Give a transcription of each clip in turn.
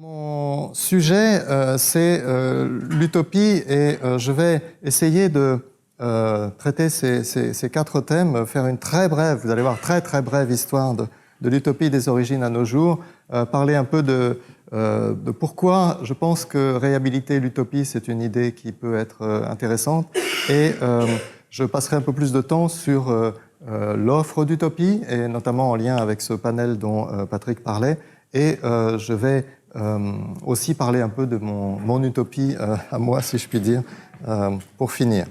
Mon sujet, c'est l'utopie et je vais essayer de traiter ces 4 thèmes, faire une très brève, vous allez voir, très brève histoire de l'utopie des origines à nos jours, parler un peu de pourquoi je pense que réhabiliter l'utopie, c'est une idée qui peut être intéressante, et je passerai un peu plus de temps sur l'offre d'utopie, et notamment en lien avec ce panel dont Patrick parlait, et je vais aussi parler un peu de mon utopie à moi, si je puis dire, pour finir.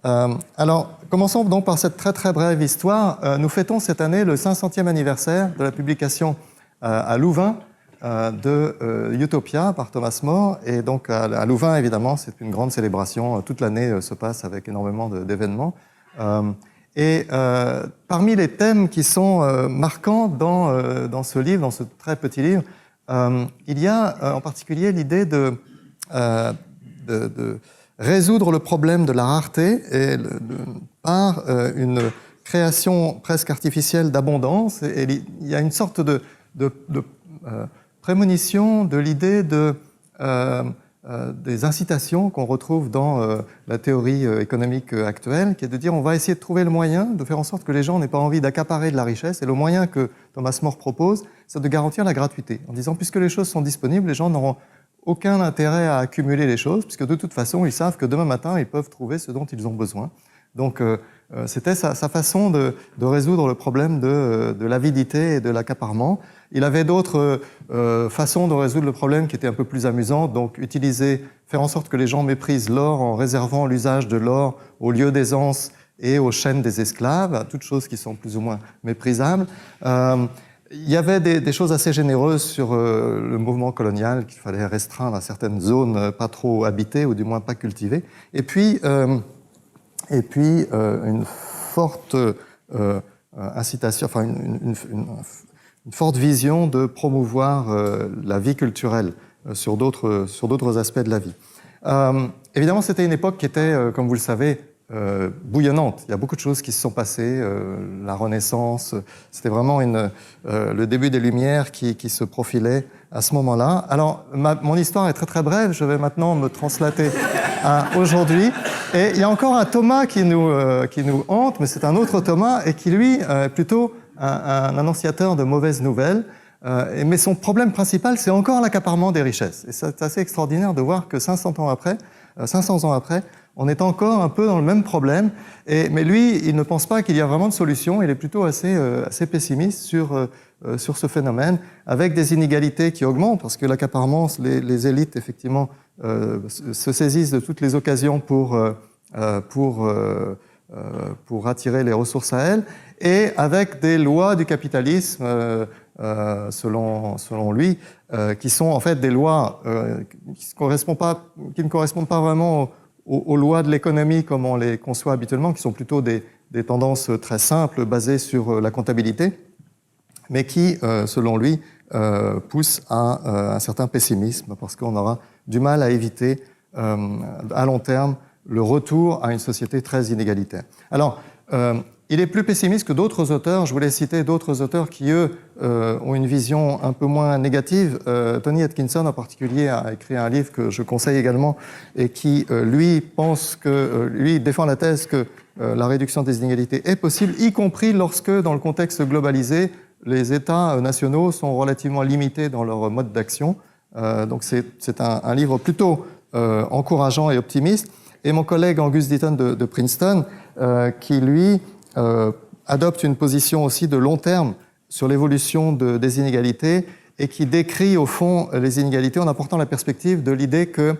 Alors, commençons donc par cette très brève histoire. Nous fêtons cette année le 500e anniversaire de la publication à Louvain de Utopia par Thomas More. Et donc à Louvain, évidemment, c'est une grande célébration. Toute l'année se passe avec énormément d'événements. Et parmi les thèmes qui sont marquants dans ce livre, dans ce très petit livre, il y a en particulier l'idée de résoudre le problème de la rareté et par une création presque artificielle d'abondance. Et il y a une sorte de prémonition de l'idée des incitations qu'on retrouve dans la théorie économique actuelle, qui est de dire on va essayer de trouver le moyen de faire en sorte que les gens n'aient pas envie d'accaparer de la richesse. Et le moyen que Thomas More propose, c'est de garantir la gratuité, en disant puisque les choses sont disponibles, les gens n'auront aucun intérêt à accumuler les choses, puisque de toute façon, ils savent que demain matin, ils peuvent trouver ce dont ils ont besoin. Donc, c'était sa façon de résoudre le problème de l'avidité et de l'accaparement. Il avait d'autres façons de résoudre le problème qui étaient un peu plus amusantes, donc faire en sorte que les gens méprisent l'or en réservant l'usage de l'or aux lieux d'aisance et aux chaînes des esclaves, à toutes choses qui sont plus ou moins méprisables. Il y avait des choses assez généreuses sur le mouvement colonial qu'il fallait restreindre à certaines zones pas trop habitées ou du moins pas cultivées. Et puis une forte incitation, enfin une forte vision de promouvoir la vie culturelle sur d'autres aspects de la vie. Évidemment, c'était une époque qui était, comme vous le savez, bouillonnante. Il y a beaucoup de choses qui se sont passées, la Renaissance, c'était vraiment le début des Lumières qui se profilait à ce moment-là. Alors, mon histoire est très brève, je vais maintenant me translater à aujourd'hui. Et il y a encore un Thomas qui nous hante, mais c'est un autre Thomas, et qui, lui, est plutôt un annonciateur de mauvaises nouvelles. Mais son problème principal, c'est encore l'accaparement des richesses. Et c'est assez extraordinaire de voir que 500 ans après, on est encore un peu dans le même problème. Mais lui, il ne pense pas qu'il y a vraiment de solution. Il est plutôt assez pessimiste sur ce phénomène, avec des inégalités qui augmentent, parce que l'accaparement, les élites, effectivement, se saisissent de toutes les occasions pour attirer les ressources à elles, et avec des lois du capitalisme, selon lui, qui sont en fait des lois qui ne correspondent pas vraiment aux lois de l'économie comme on les conçoit habituellement, qui sont plutôt des tendances très simples basées sur la comptabilité, mais qui, selon lui, poussent à un certain pessimisme, parce qu'on aura du mal à éviter, à long terme, le retour à une société très inégalitaire. Alors, il est plus pessimiste que d'autres auteurs. Je voulais citer d'autres auteurs qui, eux, ont une vision un peu moins négative. Tony Atkinson, en particulier, a écrit un livre que je conseille également, et qui, lui défend la thèse que la réduction des inégalités est possible, y compris lorsque, dans le contexte globalisé, les États nationaux sont relativement limités dans leur mode d'action. Donc c'est un livre plutôt encourageant et optimiste. Et mon collègue Angus Deaton de Princeton, qui lui adopte une position aussi de long terme sur l'évolution des inégalités, et qui décrit au fond les inégalités en apportant la perspective de l'idée que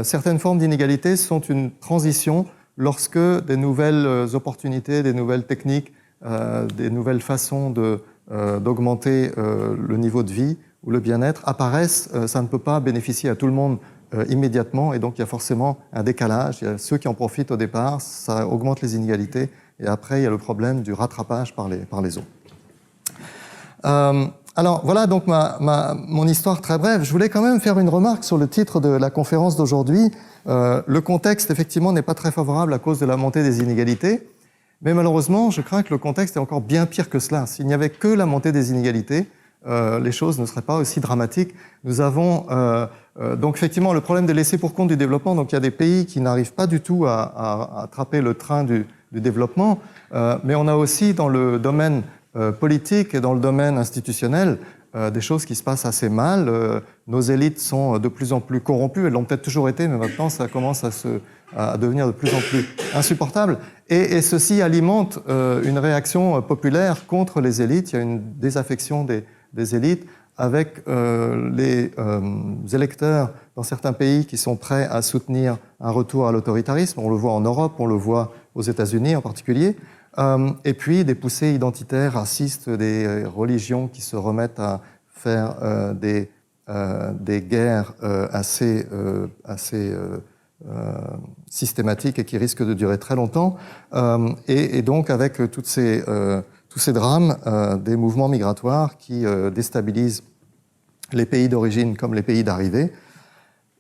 certaines formes d'inégalités sont une transition lorsque des nouvelles opportunités, des nouvelles techniques, des nouvelles façons d'augmenter le niveau de vie ou le bien-être apparaissent. Ça ne peut pas bénéficier à tout le monde immédiatement, et donc il y a forcément un décalage. Il y a ceux qui en profitent au départ, ça augmente les inégalités, et après il y a le problème du rattrapage par les autres. Alors voilà donc mon histoire très brève. Je voulais quand même faire une remarque sur le titre de la conférence d'aujourd'hui. Le contexte effectivement n'est pas très favorable à cause de la montée des inégalités, mais malheureusement je crains que le contexte est encore bien pire que cela. S'il n'y avait que la montée des inégalités, les choses ne seraient pas aussi dramatiques. Nous avons donc effectivement le problème des laissés pour compte du développement. Donc il y a des pays qui n'arrivent pas du tout à attraper le train du développement, mais on a aussi dans le domaine politique et dans le domaine institutionnel des choses qui se passent assez mal. Nos élites sont de plus en plus corrompues, elles l'ont peut-être toujours été, mais maintenant ça commence à devenir de plus en plus insupportable. Et ceci alimente une réaction populaire contre les élites. Il y a une désaffection des élites avec les électeurs dans certains pays qui sont prêts à soutenir un retour à l'autoritarisme. On le voit en Europe, on le voit aux États-Unis en particulier. Et puis des poussées identitaires, racistes, des religions qui se remettent à faire des guerres assez systématiques et qui risquent de durer très longtemps. Et donc avec tous ces drames, des mouvements migratoires qui déstabilisent les pays d'origine comme les pays d'arrivée.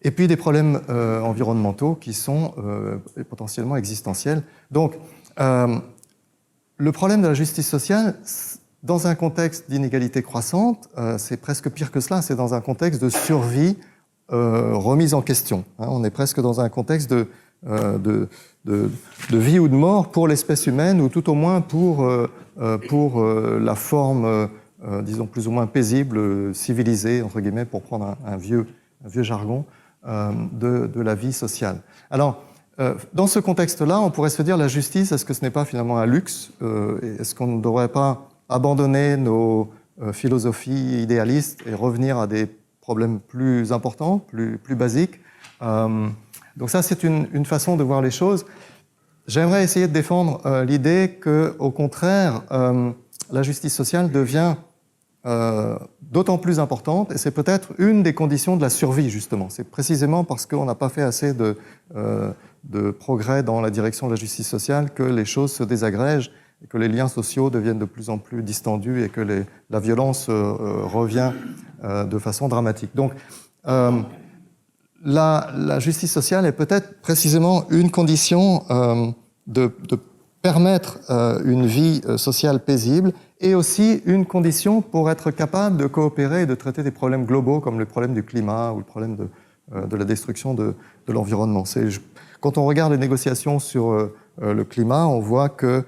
Et puis des problèmes environnementaux qui sont potentiellement existentiels. Donc, le problème de la justice sociale, dans un contexte d'inégalité croissante, c'est presque pire que cela, c'est dans un contexte de survie remise en question. On est presque dans un contexte de vie ou de mort pour l'espèce humaine, ou tout au moins pour la forme, disons, plus ou moins paisible, civilisée, entre guillemets, pour prendre un vieux jargon, de la vie sociale. Alors, dans ce contexte-là, on pourrait se dire la justice, est-ce que ce n'est pas finalement un luxe? Est-ce qu'on ne devrait pas abandonner nos philosophies idéalistes et revenir à des problèmes plus importants, plus basiques? Donc ça, c'est une façon de voir les choses. J'aimerais essayer de défendre l'idée que, au contraire, la justice sociale devient d'autant plus importante, et c'est peut-être une des conditions de la survie, justement. C'est précisément parce qu'on n'a pas fait assez de progrès dans la direction de la justice sociale que les choses se désagrègent, et que les liens sociaux deviennent de plus en plus distendus et que la violence revient de façon dramatique. Donc, la justice sociale est peut-être précisément une condition de permettre une vie sociale paisible, et aussi une condition pour être capable de coopérer et de traiter des problèmes globaux comme le problème du climat ou le problème de la destruction de l'environnement. Quand on regarde les négociations sur le climat, on voit que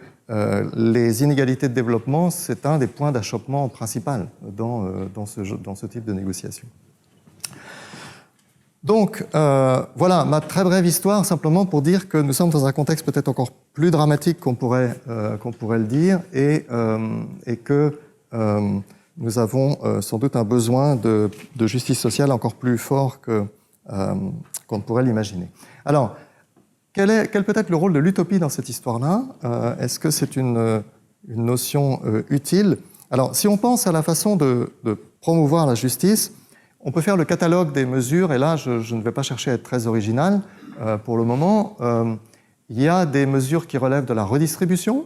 les inégalités de développement, c'est un des points d'achoppement principal dans ce type de négociation. Donc, voilà ma très brève histoire, simplement pour dire que nous sommes dans un contexte peut-être encore plus dramatique qu'on pourrait le dire, et que nous avons sans doute un besoin de justice sociale encore plus fort qu'on ne pourrait l'imaginer. Alors, quel peut être le rôle de l'utopie dans cette histoire-là? Est-ce que c'est une notion utile? Alors, si on pense à la façon de promouvoir la justice, on peut faire le catalogue des mesures, et là, je ne vais pas chercher à être très original pour le moment. Il y a des mesures qui relèvent de la redistribution,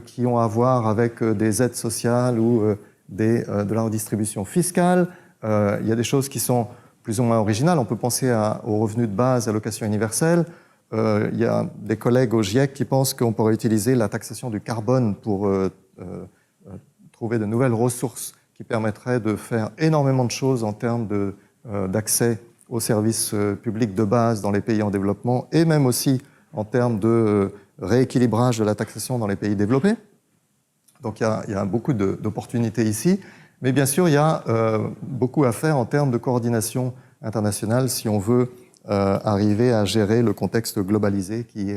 qui ont à voir avec des aides sociales ou de la redistribution fiscale. Il y a des choses qui sont plus ou moins originales. On peut penser aux revenus de base, allocation universelle. Il y a des collègues au GIEC qui pensent qu'on pourrait utiliser la taxation du carbone pour trouver de nouvelles ressources qui permettraient de faire énormément de choses en termes d'accès aux services publics de base dans les pays en développement, et même aussi en termes de rééquilibrage de la taxation dans les pays développés. Donc il y a beaucoup d'opportunités ici, mais bien sûr il y a beaucoup à faire en termes de coordination internationale si on veut arriver à gérer le contexte globalisé qui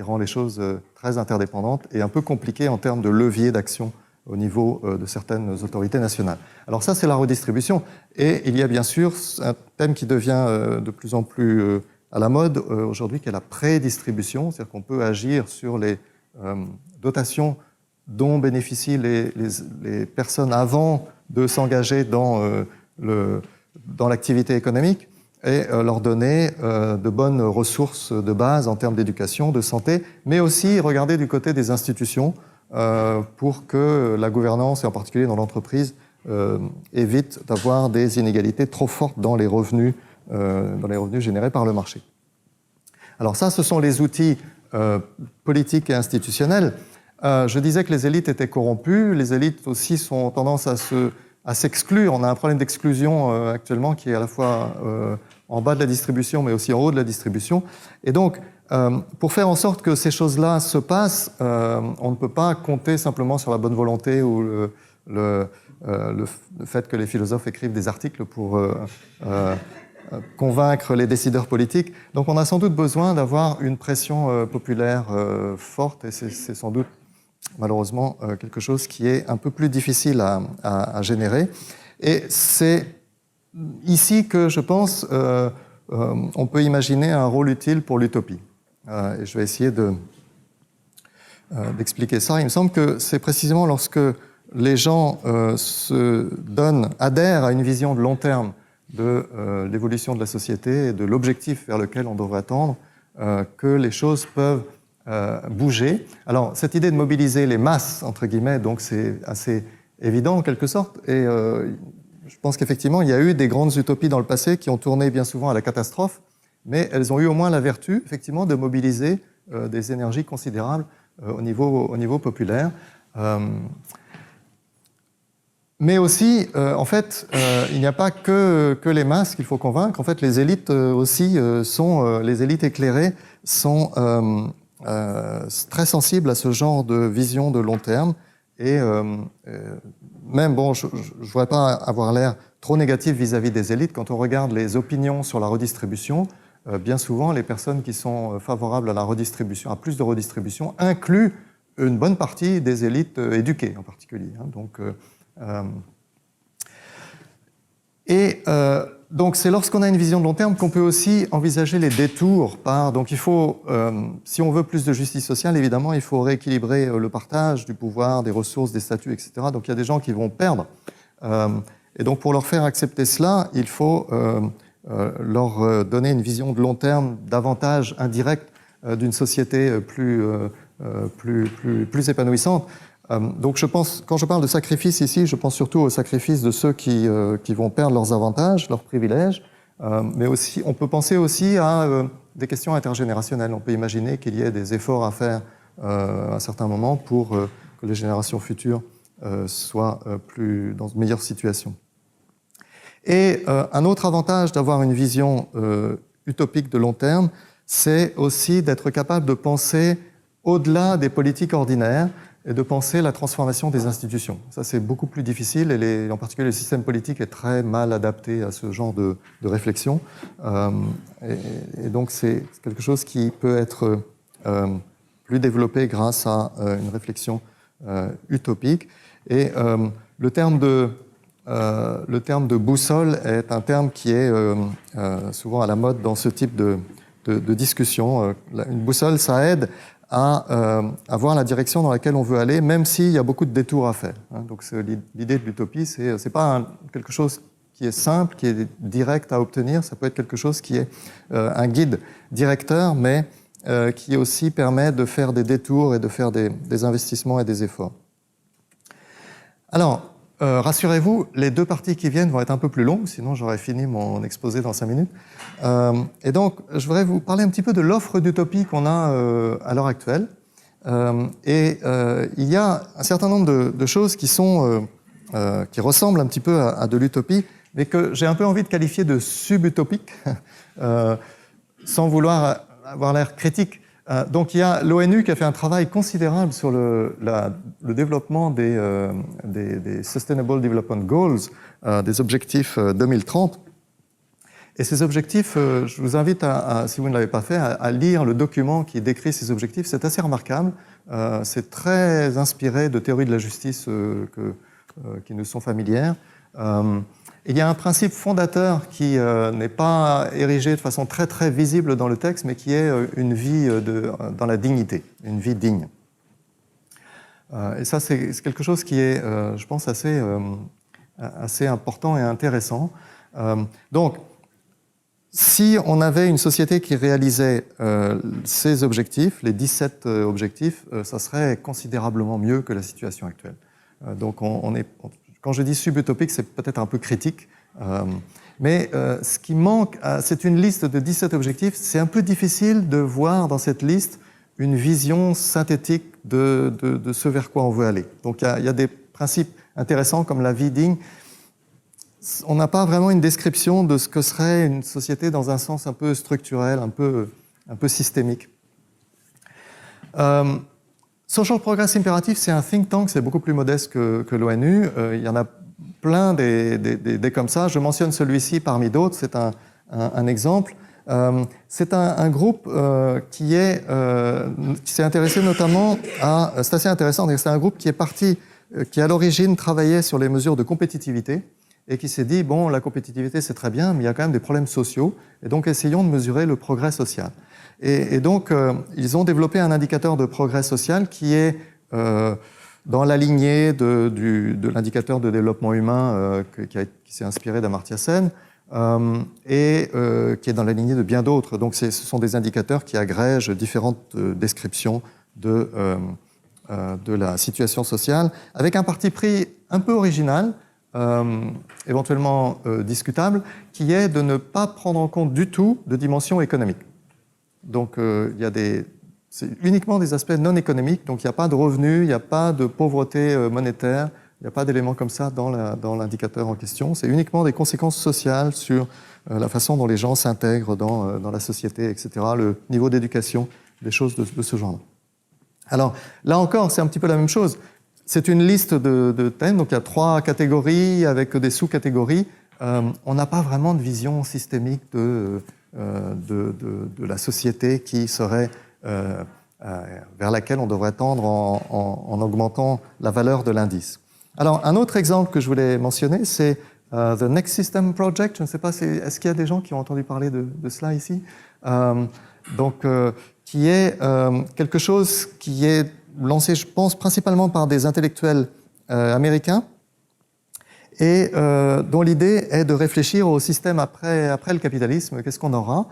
rend les choses très interdépendantes et un peu compliquées en termes de levier d'action au niveau de certaines autorités nationales. Alors ça, c'est la redistribution. Et il y a bien sûr un thème qui devient de plus en plus à la mode aujourd'hui, qui est la prédistribution. C'est-à-dire qu'on peut agir sur les dotations dont bénéficient les personnes avant de s'engager dans l'activité économique, et leur donner de bonnes ressources de base en termes d'éducation, de santé, mais aussi regarder du côté des institutions pour que la gouvernance, et en particulier dans l'entreprise, évite d'avoir des inégalités trop fortes dans les revenus générés par le marché. Alors ça, ce sont les outils politiques et institutionnels. je disais que les élites étaient corrompues. Les élites aussi ont tendance à s'exclure. On a un problème d'exclusion actuellement qui est à la fois en bas de la distribution, mais aussi en haut de la distribution. Et donc, pour faire en sorte que ces choses-là se passent, on ne peut pas compter simplement sur la bonne volonté ou le fait que les philosophes écrivent des articles pour convaincre les décideurs politiques. Donc on a sans doute besoin d'avoir une pression populaire forte, et c'est sans doute malheureusement quelque chose qui est un peu plus difficile à générer. Et c'est ici que je pense on peut imaginer un rôle utile pour l'utopie. Et je vais essayer d'expliquer ça. Il me semble que c'est précisément lorsque les gens adhèrent à une vision de long terme de l'évolution de la société et de l'objectif vers lequel on devrait tendre, que les choses peuvent bouger. Alors, cette idée de mobiliser les masses, entre guillemets, donc c'est assez évident en quelque sorte, et je pense qu'effectivement, il y a eu des grandes utopies dans le passé qui ont tourné bien souvent à la catastrophe, mais elles ont eu au moins la vertu, effectivement, de mobiliser des énergies considérables au niveau populaire. Mais aussi, en fait, il n'y a pas que les masses qu'il faut convaincre. En fait, les élites aussi les élites éclairées sont très sensibles à ce genre de vision de long terme. Et même, bon, je ne voudrais pas avoir l'air trop négatif vis-à-vis des élites. Quand on regarde les opinions sur la redistribution, bien souvent, les personnes qui sont favorables à la redistribution, à plus de redistribution, incluent une bonne partie des élites éduquées en particulier. Donc, donc c'est lorsqu'on a une vision de long terme qu'on peut aussi envisager les détours donc il faut, si on veut plus de justice sociale, évidemment, il faut rééquilibrer le partage du pouvoir, des ressources, des statuts, etc. Donc il y a des gens qui vont perdre. Et donc pour leur faire accepter cela, il faut leur donner une vision de long terme davantage indirecte d'une société plus épanouissante. Donc je pense, quand je parle de sacrifice ici, je pense surtout au sacrifice de ceux qui vont perdre leurs avantages, leurs privilèges, mais aussi, on peut penser aussi à des questions intergénérationnelles. On peut imaginer qu'il y ait des efforts à faire à un certain moment pour que les générations futures soient dans une meilleure situation. Et un autre avantage d'avoir une vision utopique de long terme, c'est aussi d'être capable de penser au-delà des politiques ordinaires et de penser la transformation des institutions. Ça, c'est beaucoup plus difficile, et en particulier le système politique est très mal adapté à ce genre de réflexion. Et donc, c'est quelque chose qui peut être plus développé grâce à une réflexion utopique. Et le terme de boussole est un terme qui est souvent à la mode dans ce type de discussion. Une boussole, ça aide à voir la direction dans laquelle on veut aller, même s'il y a beaucoup de détours à faire. Donc l'idée de l'utopie, c'est pas quelque chose qui est simple, qui est direct à obtenir. Ça peut être quelque chose qui est un guide directeur, mais qui aussi permet de faire des détours et de faire des investissements et des efforts. Alors, rassurez-vous, les deux parties qui viennent vont être un peu plus longues, sinon j'aurais fini mon exposé dans 5 minutes. Et donc, je voudrais vous parler un petit peu de l'offre d'utopie qu'on a à l'heure actuelle. Il y a un certain nombre de choses qui ressemblent un petit peu à de l'utopie, mais que j'ai un peu envie de qualifier de subutopiques, sans vouloir avoir l'air critique. Donc il y a l'ONU qui a fait un travail considérable sur le développement des Sustainable Development Goals, des objectifs 2030. Et ces objectifs, je vous invite, si vous ne l'avez pas fait, à lire le document qui décrit ces objectifs. C'est assez remarquable. C'est très inspiré de théories de la justice qui nous sont familières. Il y a un principe fondateur qui n'est pas érigé de façon très très visible dans le texte, mais qui est une vie dans la dignité, une vie digne. Et ça, c'est quelque chose qui est, je pense, assez important et intéressant. Donc, si on avait une société qui réalisait ces objectifs, les 17 objectifs, ça serait considérablement mieux que la situation actuelle. Donc, quand je dis subutopique, c'est peut-être un peu critique, mais ce qui manque, c'est une liste de 17 objectifs. C'est un peu difficile de voir dans cette liste une vision synthétique, de ce vers quoi on veut aller. Donc il y a des principes intéressants comme la Viding. On n'a pas vraiment une description de ce que serait une société dans un sens un peu structurel, un peu systémique. Social Progress Imperative, c'est un think tank, c'est beaucoup plus modeste que l'ONU. Il y en a plein des comme ça. Je mentionne celui-ci parmi d'autres, c'est un exemple. C'est un groupe qui s'est intéressé notamment à... C'est assez intéressant, c'est un groupe qui à l'origine travaillait sur les mesures de compétitivité et qui s'est dit, bon, la compétitivité c'est très bien, mais il y a quand même des problèmes sociaux, et donc essayons de mesurer le progrès social. Et donc, ils ont développé un indicateur de progrès social qui est dans la lignée de l'indicateur de développement humain qui s'est inspiré d'Amartya Sen, et qui est dans la lignée de bien d'autres. Donc ce sont des indicateurs qui agrègent différentes descriptions de la situation sociale, avec un parti pris un peu original, éventuellement discutable, qui est de ne pas prendre en compte du tout de dimension économique. Donc c'est uniquement des aspects non économiques, donc il n'y a pas de revenus, il n'y a pas de pauvreté monétaire, il n'y a pas d'éléments comme ça dans l'indicateur en question. C'est uniquement des conséquences sociales sur la façon dont les gens s'intègrent dans la société, etc., le niveau d'éducation, des choses de ce genre-là. Alors, là encore, c'est un petit peu la même chose. C'est une liste de thèmes, donc il y a 3 catégories avec des sous-catégories. On n'a pas vraiment de vision systémique de la société qui serait... vers laquelle on devrait tendre en augmentant la valeur de l'indice. Alors, un autre exemple que je voulais mentionner, c'est The Next System Project. Je ne sais pas, est-ce qu'il y a des gens qui ont entendu parler de cela ici? Qui est quelque chose qui est lancé, je pense, principalement par des intellectuels américains, et dont l'idée est de réfléchir au système après le capitalisme. Qu'est-ce qu'on aura?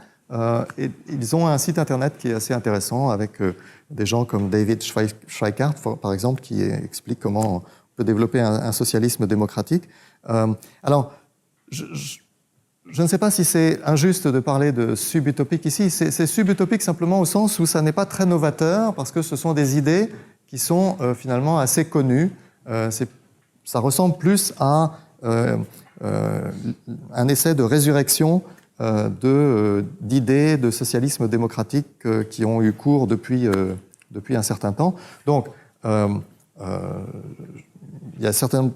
Et ils ont un site internet qui est assez intéressant, avec des gens comme David Schweikart, par exemple, qui explique comment on peut développer un socialisme démocratique. Alors, je ne sais pas si c'est injuste de parler de subutopique ici. C'est subutopique simplement au sens où ça n'est pas très novateur, parce que ce sont des idées qui sont finalement assez connues. Ça ressemble plus à un essai de résurrection d'idées de socialisme démocratique qui ont eu cours depuis un certain temps. Donc, il y a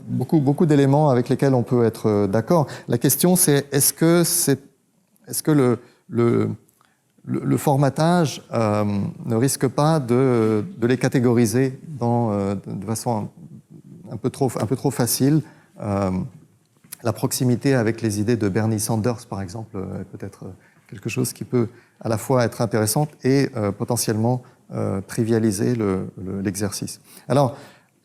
beaucoup d'éléments avec lesquels on peut être d'accord. La question, c'est est-ce que le formatage ne risque pas de les catégoriser de façon un peu trop facile. La proximité avec les idées de Bernie Sanders, par exemple, est peut-être quelque chose qui peut à la fois être intéressant et potentiellement trivialiser l'exercice. Alors,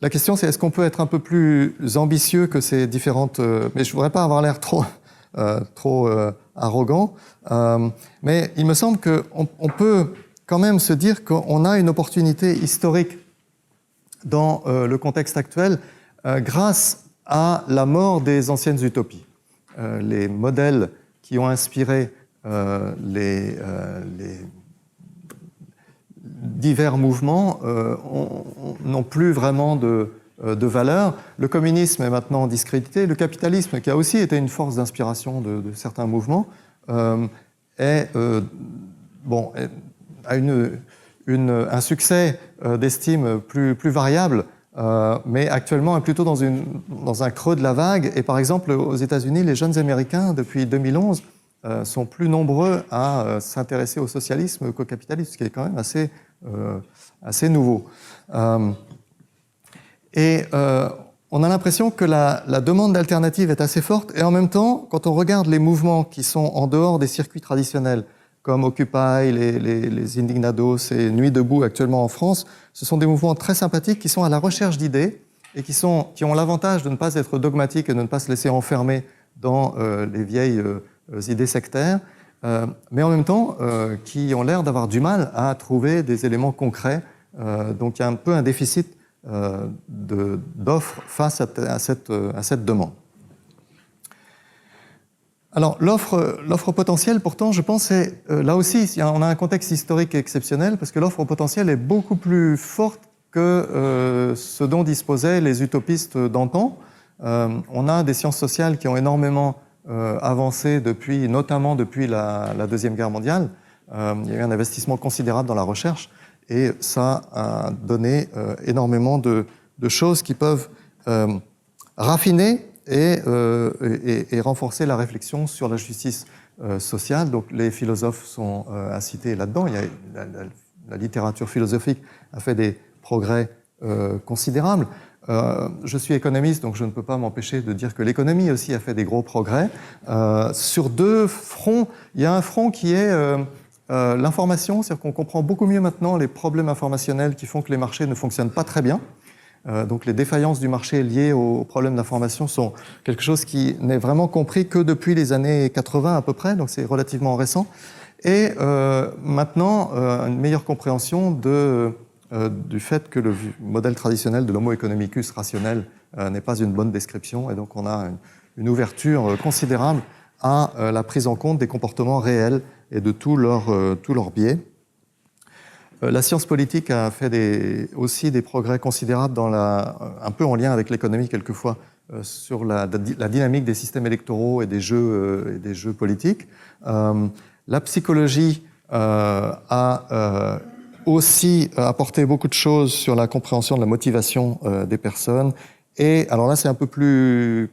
la question, c'est est-ce qu'on peut être un peu plus ambitieux que ces différentes... mais je ne voudrais pas avoir l'air trop arrogant, mais il me semble qu'on peut quand même se dire qu'on a une opportunité historique dans le contexte actuel grâce à la mort des anciennes utopies. Les modèles qui ont inspiré les divers mouvements n'ont plus vraiment de valeur. Le communisme est maintenant discrédité. Le capitalisme, qui a aussi été une force d'inspiration de certains mouvements, a un succès d'estime plus variable, mais actuellement est plutôt dans un creux de la vague. Et par exemple, aux États-Unis, les jeunes Américains, depuis 2011, sont plus nombreux à s'intéresser au socialisme qu'au capitalisme, ce qui est quand même assez nouveau. On a l'impression que la demande d'alternatives est assez forte, et en même temps, quand on regarde les mouvements qui sont en dehors des circuits traditionnels, comme Occupy, les Indignados et Nuit debout actuellement en France, ce sont des mouvements très sympathiques qui sont à la recherche d'idées et qui ont l'avantage de ne pas être dogmatiques et de ne pas se laisser enfermer dans les vieilles idées sectaires, mais en même temps qui ont l'air d'avoir du mal à trouver des éléments concrets. Donc il y a un peu un déficit d'offres face à cette demande. Alors l'offre potentielle, pourtant, je pense, là aussi, on a un contexte historique exceptionnel, parce que l'offre potentielle est beaucoup plus forte que ce dont disposaient les utopistes d'antan. On a des sciences sociales qui ont énormément avancé notamment depuis la Deuxième Guerre mondiale. Il y a eu un investissement considérable dans la recherche et ça a donné énormément de choses qui peuvent raffiner et renforcer la réflexion sur la justice sociale. Donc les philosophes sont à citer là-dedans. Il y a la littérature philosophique a fait des progrès considérables. Je suis économiste, donc je ne peux pas m'empêcher de dire que l'économie aussi a fait des gros progrès. Sur deux fronts, il y a un front qui est l'information, c'est-à-dire qu'on comprend beaucoup mieux maintenant les problèmes informationnels qui font que les marchés ne fonctionnent pas très bien. Donc les défaillances du marché liées aux problèmes d'information sont quelque chose qui n'est vraiment compris que depuis les années 80 à peu près, donc c'est relativement récent. Et maintenant, une meilleure compréhension du fait que le modèle traditionnel de l'homo economicus rationnel n'est pas une bonne description, et donc on a une ouverture considérable à la prise en compte des comportements réels et de tous leurs biais. La science politique a fait aussi des progrès considérables un peu en lien avec l'économie quelquefois, sur la dynamique des systèmes électoraux et des jeux politiques. La psychologie a aussi apporté beaucoup de choses sur la compréhension de la motivation des personnes. Et alors là, c'est un peu plus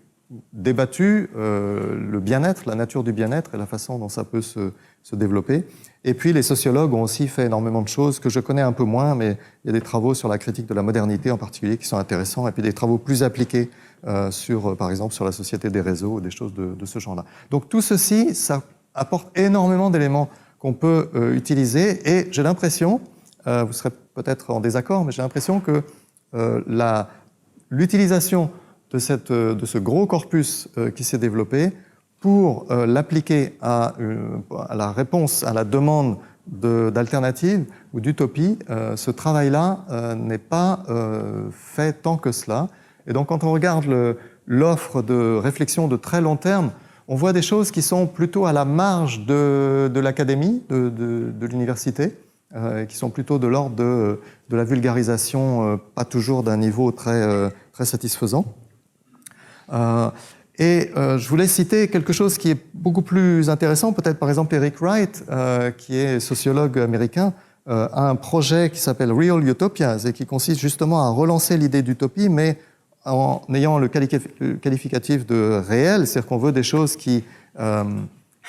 débattu, le bien-être, la nature du bien-être et la façon dont ça peut se développer. Et puis les sociologues ont aussi fait énormément de choses que je connais un peu moins, mais il y a des travaux sur la critique de la modernité en particulier qui sont intéressants, et puis des travaux plus appliqués par exemple sur la société des réseaux ou des choses de ce genre-là. Donc tout ceci, ça apporte énormément d'éléments qu'on peut utiliser, et j'ai l'impression, vous serez peut-être en désaccord, mais j'ai l'impression que l'utilisation de ce gros corpus qui s'est développé pour l'appliquer à la réponse, à la demande d'alternatives ou d'utopie, ce travail-là n'est pas fait tant que cela. Et donc quand on regarde l'offre de réflexion de très long terme, on voit des choses qui sont plutôt à la marge de l'académie, de l'université, qui sont plutôt de l'ordre de la vulgarisation, pas toujours d'un niveau très satisfaisant. Je voulais citer quelque chose qui est beaucoup plus intéressant, peut-être par exemple Eric Wright, qui est sociologue américain, a un projet qui s'appelle Real Utopias et qui consiste justement à relancer l'idée d'utopie, mais en ayant le qualificatif de réel, c'est-à-dire qu'on veut des choses qui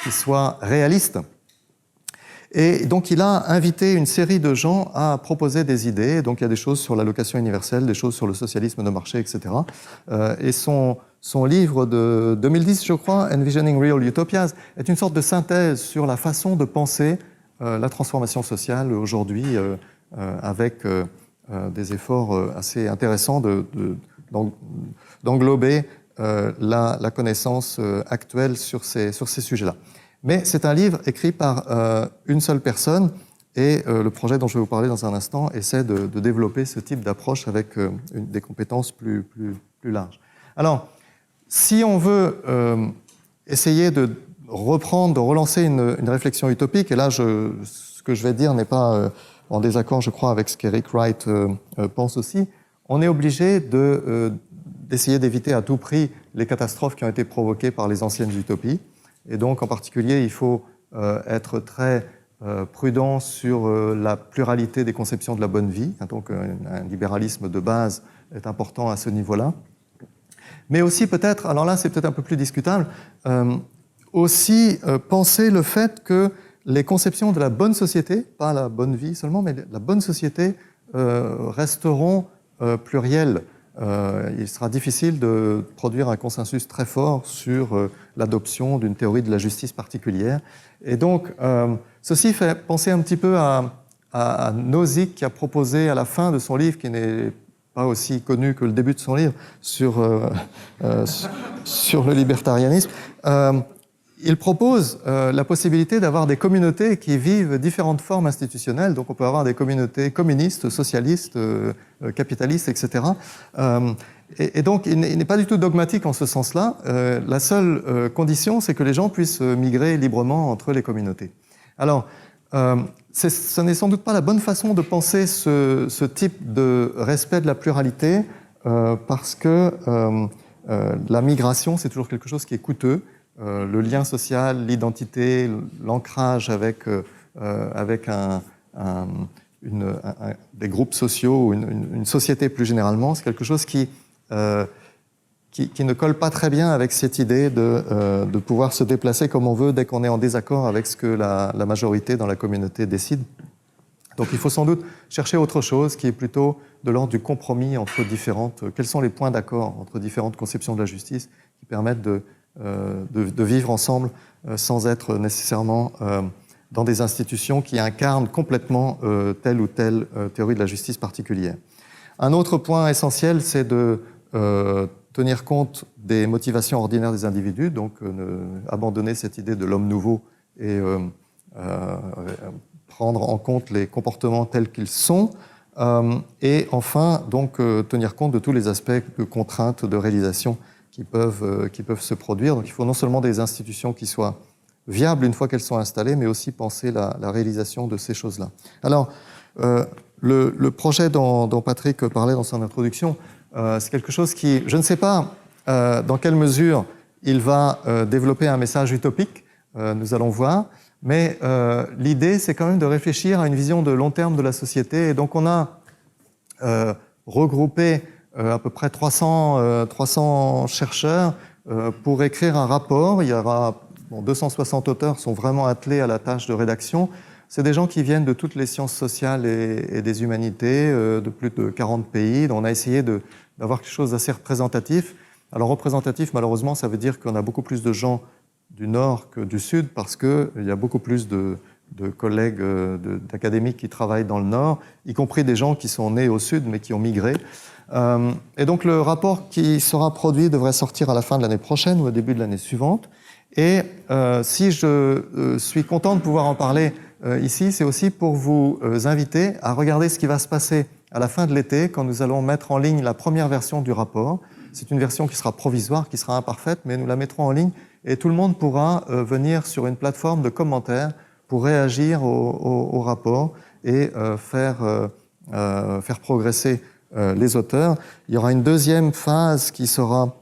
soient réalistes. Et donc il a invité une série de gens à proposer des idées. Donc il y a des choses sur l'allocation universelle, des choses sur le socialisme de marché, etc. Et son livre de 2010, je crois, Envisioning Real Utopias, est une sorte de synthèse sur la façon de penser la transformation sociale aujourd'hui, avec des efforts assez intéressants d'englober la connaissance actuelle sur ces sujets-là. Mais c'est un livre écrit par une seule personne, et le projet dont je vais vous parler dans un instant essaie de développer ce type d'approche avec des compétences plus larges. Alors, si on veut essayer de relancer une réflexion utopique, et là, ce que je vais dire n'est pas en désaccord, je crois, avec ce qu'Eric Wright pense aussi, on est obligé d'essayer d'éviter à tout prix les catastrophes qui ont été provoquées par les anciennes utopies. Et donc, en particulier, il faut être très prudent sur la pluralité des conceptions de la bonne vie. Donc, un libéralisme de base est important à ce niveau-là. Mais aussi peut-être, alors là, c'est peut-être un peu plus discutable, aussi penser le fait que les conceptions de la bonne société, pas la bonne vie seulement, mais la bonne société resteront plurielles. Il sera difficile de produire un consensus très fort sur l'adoption d'une théorie de la justice particulière. Et donc, ceci fait penser un petit peu à Nozick, qui a proposé à la fin de son livre, qui n'est pas aussi connu que le début de son livre, sur le libertarianisme, il propose la possibilité d'avoir des communautés qui vivent différentes formes institutionnelles. Donc on peut avoir des communautés communistes, socialistes, capitalistes, etc. Et donc il n'est pas du tout dogmatique en ce sens-là. La seule condition, c'est que les gens puissent migrer librement entre les communautés. Alors, ce n'est sans doute pas la bonne façon de penser ce type de respect de la pluralité, parce que la migration, c'est toujours quelque chose qui est coûteux. Le lien social, l'identité, l'ancrage avec des groupes sociaux ou une société plus généralement, c'est quelque chose qui ne colle pas très bien avec cette idée de pouvoir se déplacer comme on veut dès qu'on est en désaccord avec ce que la majorité dans la communauté décide. Donc il faut sans doute chercher autre chose qui est plutôt de l'ordre du compromis entre quels sont les points d'accord entre différentes conceptions de la justice qui permettent de vivre ensemble sans être nécessairement dans des institutions qui incarnent complètement telle ou telle théorie de la justice particulière. Un autre point essentiel, c'est de tenir compte des motivations ordinaires des individus, donc abandonner cette idée de l'homme nouveau et prendre en compte les comportements tels qu'ils sont, et enfin donc tenir compte de tous les aspects de contraintes de réalisation qui peuvent se produire. Donc il faut non seulement des institutions qui soient viables une fois qu'elles sont installées, mais aussi penser la réalisation de ces choses-là. Alors, le projet dont Patrick parlait dans son introduction, c'est quelque chose qui, je ne sais pas dans quelle mesure il va développer un message utopique, nous allons voir, mais l'idée, c'est quand même de réfléchir à une vision de long terme de la société. Et donc, on a regroupé à peu près 300 chercheurs pour écrire un rapport. Il y aura 260 auteurs sont vraiment attelés à la tâche de rédaction. C'est des gens qui viennent de toutes les sciences sociales et des humanités, de plus de 40 pays. Donc on a essayé d'avoir quelque chose d'assez représentatif. Alors représentatif, malheureusement, ça veut dire qu'on a beaucoup plus de gens du Nord que du Sud, parce qu'il y a beaucoup plus de collègues d'académiques qui travaillent dans le Nord, y compris des gens qui sont nés au Sud mais qui ont migré. Et donc le rapport qui sera produit devrait sortir à la fin de l'année prochaine ou au début de l'année suivante. Et si je suis content de pouvoir en parler ici, c'est aussi pour vous inviter à regarder ce qui va se passer à la fin de l'été, quand nous allons mettre en ligne la première version du rapport. C'est une version qui sera provisoire, qui sera imparfaite, mais nous la mettrons en ligne et tout le monde pourra venir sur une plateforme de commentaires pour réagir au rapport et faire progresser les auteurs. Il y aura une deuxième phase qui sera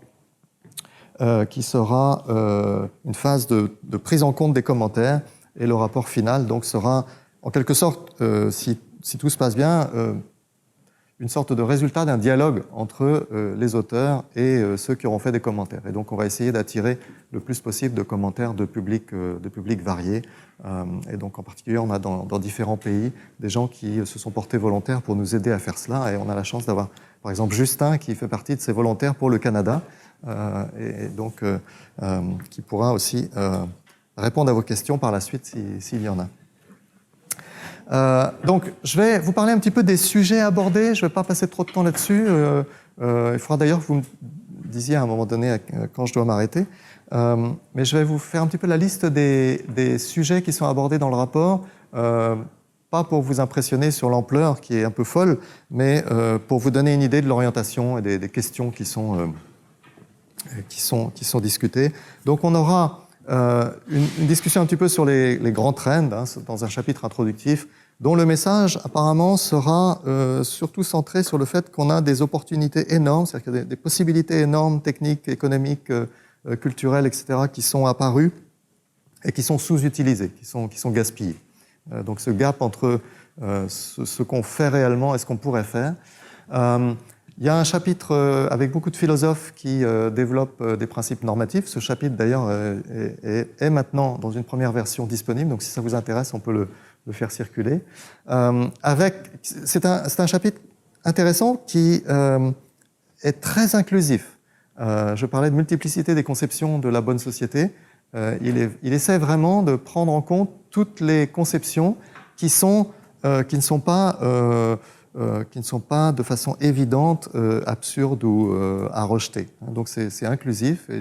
une phase de prise en compte des commentaires, et le rapport final donc sera en quelque sorte, si tout se passe bien, une sorte de résultat d'un dialogue entre les auteurs et ceux qui auront fait des commentaires. Et donc on va essayer d'attirer le plus possible de commentaires de publics variés. Et donc en particulier, on a dans différents pays des gens qui se sont portés volontaires pour nous aider à faire cela. Et on a la chance d'avoir, par exemple, Justin qui fait partie de ces volontaires pour le Canada, et donc qui pourra aussi répondre à vos questions par la suite s'il y en a. Donc, je vais vous parler un petit peu des sujets abordés. Je ne vais pas passer trop de temps là-dessus. Il faudra d'ailleurs que vous me disiez à un moment donné quand je dois m'arrêter. Mais je vais vous faire un petit peu la liste des sujets qui sont abordés dans le rapport. Pas pour vous impressionner sur l'ampleur qui est un peu folle, mais pour vous donner une idée de l'orientation et des questions qui sont discutées. Donc, on aura une discussion un petit peu sur les grands trends, dans un chapitre introductif, dont le message apparemment sera surtout centré sur le fait qu'on a des opportunités énormes, c'est-à-dire qu'il y a des possibilités énormes, techniques, économiques, culturelles, etc., qui sont apparues et qui sont sous-utilisées, qui sont gaspillées. Donc ce gap entre ce qu'on fait réellement et ce qu'on pourrait faire. Il y a un chapitre avec beaucoup de philosophes qui développent des principes normatifs. Ce chapitre, d'ailleurs, est maintenant dans une première version disponible. Donc, si ça vous intéresse, on peut le faire circuler. C'est un chapitre intéressant qui est très inclusif. Je parlais de multiplicité des conceptions de la bonne société. Il essaie vraiment de prendre en compte toutes les conceptions qui ne sont pas de façon évidente absurdes ou à rejeter. Donc c'est inclusif, et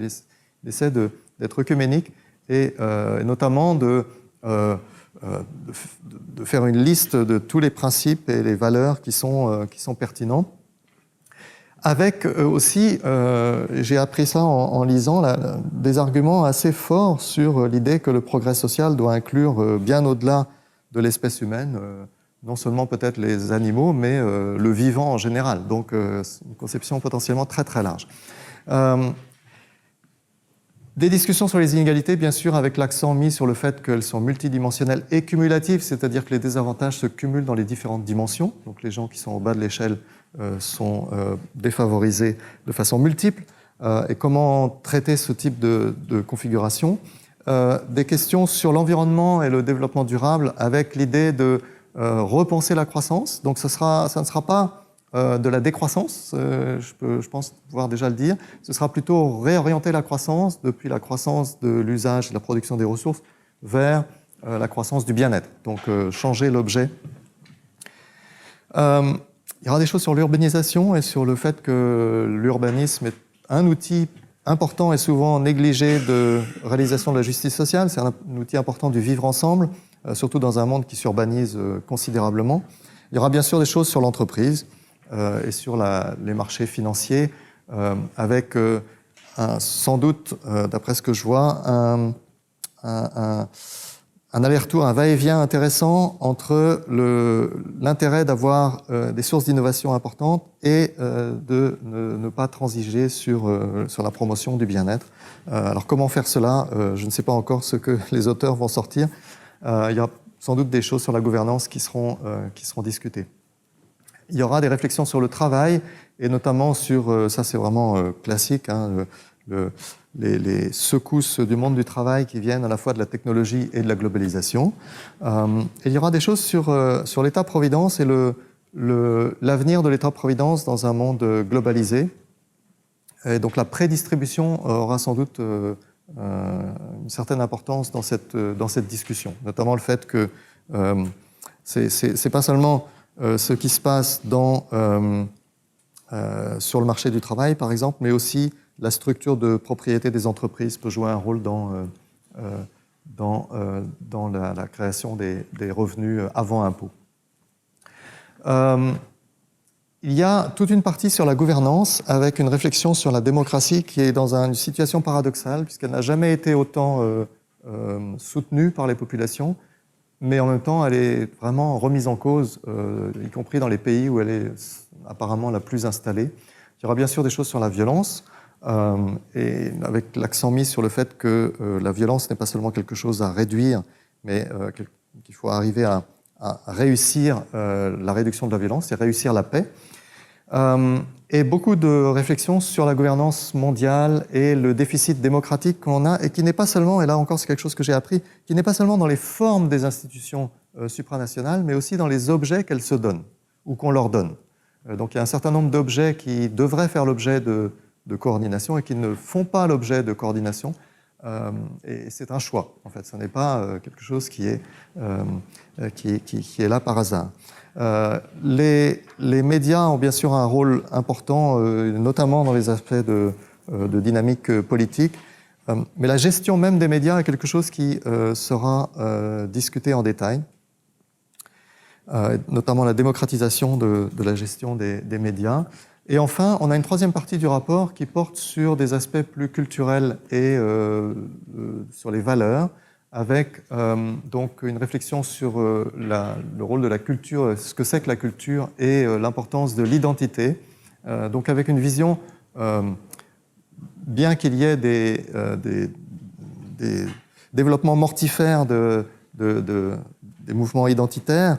il essaie d'être œcuménique et notamment de faire une liste de tous les principes et les valeurs qui sont pertinents. Avec aussi, j'ai appris ça en lisant, des arguments assez forts sur l'idée que le progrès social doit inclure bien au-delà de l'espèce humaine, non seulement peut-être les animaux, mais le vivant en général. Donc c'est une conception potentiellement très très large. Des discussions sur les inégalités, bien sûr, avec l'accent mis sur le fait qu'elles sont multidimensionnelles et cumulatives, c'est-à-dire que les désavantages se cumulent dans les différentes dimensions. Donc les gens qui sont au bas de l'échelle sont défavorisés de façon multiple. Et comment traiter ce type de configuration. Des questions sur l'environnement et le développement durable avec l'idée de repenser la croissance. Donc ça ne sera pas de la décroissance, je pense pouvoir déjà le dire. Ce sera plutôt réorienter la croissance depuis la croissance de l'usage et de la production des ressources vers la croissance du bien-être. Donc changer l'objet. Il y aura des choses sur l'urbanisation et sur le fait que l'urbanisme est un outil important et souvent négligé de réalisation de la justice sociale. C'est un outil important du vivre ensemble, surtout dans un monde qui s'urbanise considérablement. Il y aura bien sûr des choses sur l'entreprise et sur les marchés financiers, avec sans doute, d'après ce que je vois, un aller-retour, un va-et-vient intéressant entre l'intérêt d'avoir des sources d'innovation importantes et de ne pas transiger sur la promotion du bien-être. Alors comment faire cela? Je ne sais pas encore ce que les auteurs vont sortir. Il y a sans doute des choses sur la gouvernance qui seront discutées. Il y aura des réflexions sur le travail et notamment sur, ça c'est vraiment classique, hein, les secousses du monde du travail qui viennent à la fois de la technologie et de la globalisation. Et il y aura des choses sur l'État-providence et l'avenir de l'État-providence dans un monde globalisé. Et donc la prédistribution aura sans doute une certaine importance dans cette discussion, notamment le fait que c'est pas seulement ce qui se passe sur le marché du travail, par exemple, mais aussi la structure de propriété des entreprises peut jouer un rôle dans la création des revenus avant impôt. Il y a toute une partie sur la gouvernance avec une réflexion sur la démocratie qui est dans une situation paradoxale puisqu'elle n'a jamais été autant soutenue par les populations, mais en même temps elle est vraiment remise en cause, y compris dans les pays où elle est apparemment la plus installée. Il y aura bien sûr des choses sur la violence, et avec l'accent mis sur le fait que la violence n'est pas seulement quelque chose à réduire, mais qu'il faut arriver à réussir la réduction de la violence et réussir la paix. Et beaucoup de réflexions sur la gouvernance mondiale et le déficit démocratique qu'on a, et qui n'est pas seulement, et là encore c'est quelque chose que j'ai appris, qui n'est pas seulement dans les formes des institutions supranationales, mais aussi dans les objets qu'elles se donnent, ou qu'on leur donne. Donc il y a un certain nombre d'objets qui devraient faire l'objet de coordination et qui ne font pas l'objet de coordination. Et c'est un choix, en fait. Ce n'est pas quelque chose qui est là par hasard. Les médias ont bien sûr un rôle important, notamment dans les aspects de dynamique politique. Mais la gestion même des médias est quelque chose qui sera discuté en détail. Notamment la démocratisation de la gestion des médias. Et enfin, on a une troisième partie du rapport qui porte sur des aspects plus culturels et sur les valeurs, avec donc une réflexion sur le rôle de la culture, ce que c'est que la culture et l'importance de l'identité. Donc avec une vision, bien qu'il y ait des développements mortifères des mouvements identitaires,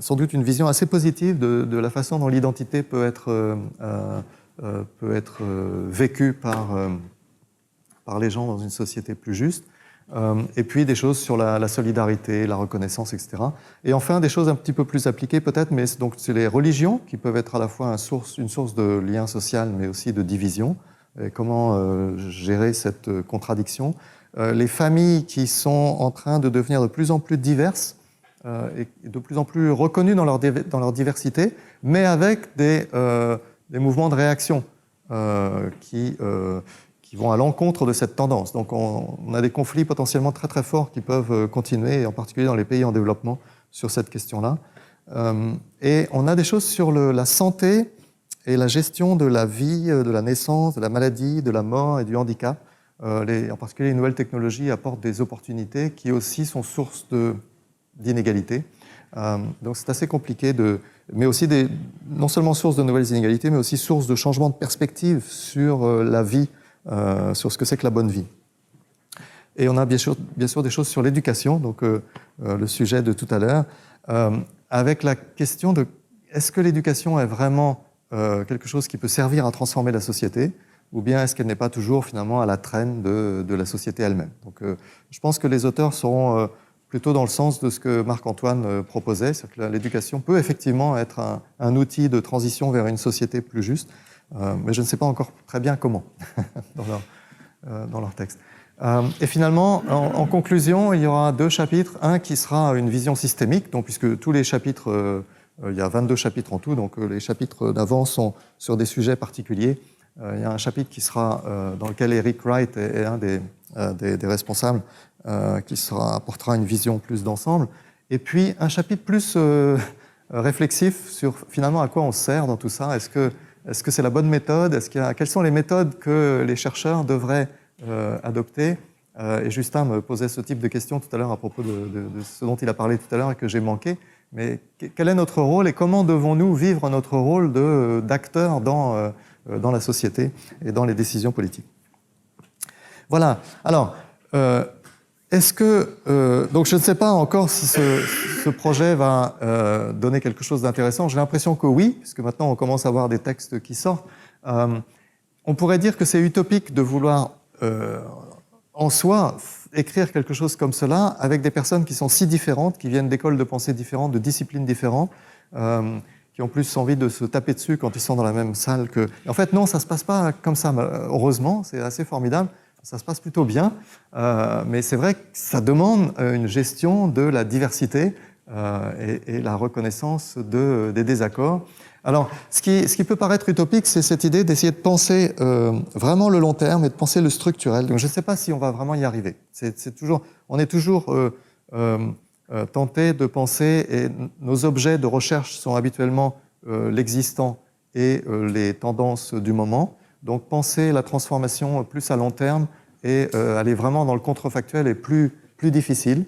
sans doute une vision assez positive de la façon dont l'identité peut être vécue par les gens dans une société plus juste. Et puis des choses sur la solidarité, la reconnaissance, etc. Et enfin, des choses un petit peu plus appliquées peut-être, mais donc c'est les religions qui peuvent être à la fois une source de lien social, mais aussi de division. Et comment gérer cette contradiction. Les familles qui sont en train de devenir de plus en plus diverses, et de plus en plus reconnus dans leur diversité, mais avec des mouvements de réaction qui vont à l'encontre de cette tendance. Donc on a des conflits potentiellement très très forts qui peuvent continuer, en particulier dans les pays en développement, sur cette question-là. Et on a des choses sur la santé et la gestion de la vie, de la naissance, de la maladie, de la mort et du handicap. En particulier, les nouvelles technologies apportent des opportunités qui aussi sont source de d'inégalités. Donc c'est assez compliqué mais aussi non seulement source de nouvelles inégalités, mais aussi source de changement de perspective sur la vie, sur ce que c'est que la bonne vie. Et on a bien sûr des choses sur l'éducation, donc le sujet de tout à l'heure, avec la question de est-ce que l'éducation est vraiment quelque chose qui peut servir à transformer la société, ou bien est-ce qu'elle n'est pas toujours finalement à la traîne de la société elle-même. Donc je pense que les auteurs seront plutôt dans le sens de ce que Marc-Antoine proposait, c'est-à-dire que l'éducation peut effectivement être un outil de transition vers une société plus juste, mais je ne sais pas encore très bien comment dans leur texte. Et finalement, en conclusion, il y aura 2 chapitres. Un qui sera une vision systémique, donc, puisque tous les chapitres, il y a 22 chapitres en tout, donc les chapitres d'avant sont sur des sujets particuliers. Il y a un chapitre qui sera dans lequel Eric Wright est un des responsables, qui apportera une vision plus d'ensemble. Et puis un chapitre plus réflexif sur finalement à quoi on sert dans tout ça. Est-ce que c'est la bonne méthode? Quelles sont les méthodes que les chercheurs devraient adopter? Et Justin me posait ce type de questions tout à l'heure à propos de ce dont il a parlé tout à l'heure et que j'ai manqué. Mais quel est notre rôle et comment devons-nous vivre notre rôle d'acteur dans la société et dans les décisions politiques? Voilà. Alors, donc je ne sais pas encore si ce projet va donner quelque chose d'intéressant. J'ai l'impression que oui, puisque maintenant on commence à voir des textes qui sortent. On pourrait dire que c'est utopique de vouloir en soi écrire quelque chose comme cela avec des personnes qui sont si différentes, qui viennent d'écoles de pensée différentes, de disciplines différentes, qui ont plus envie de se taper dessus quand ils sont dans la même salle que... Et en fait, non, ça ne se passe pas comme ça, heureusement, c'est assez formidable. Ça se passe plutôt bien, mais c'est vrai que ça demande une gestion de la diversité et la reconnaissance des désaccords. Alors, ce qui peut paraître utopique, c'est cette idée d'essayer de penser vraiment le long terme et de penser le structurel. Donc, je ne sais pas si on va vraiment y arriver. On est toujours tenté de penser, et nos objets de recherche sont habituellement l'existant et les tendances du moment. Donc penser la transformation plus à long terme et aller vraiment dans le contrefactuel est plus difficile.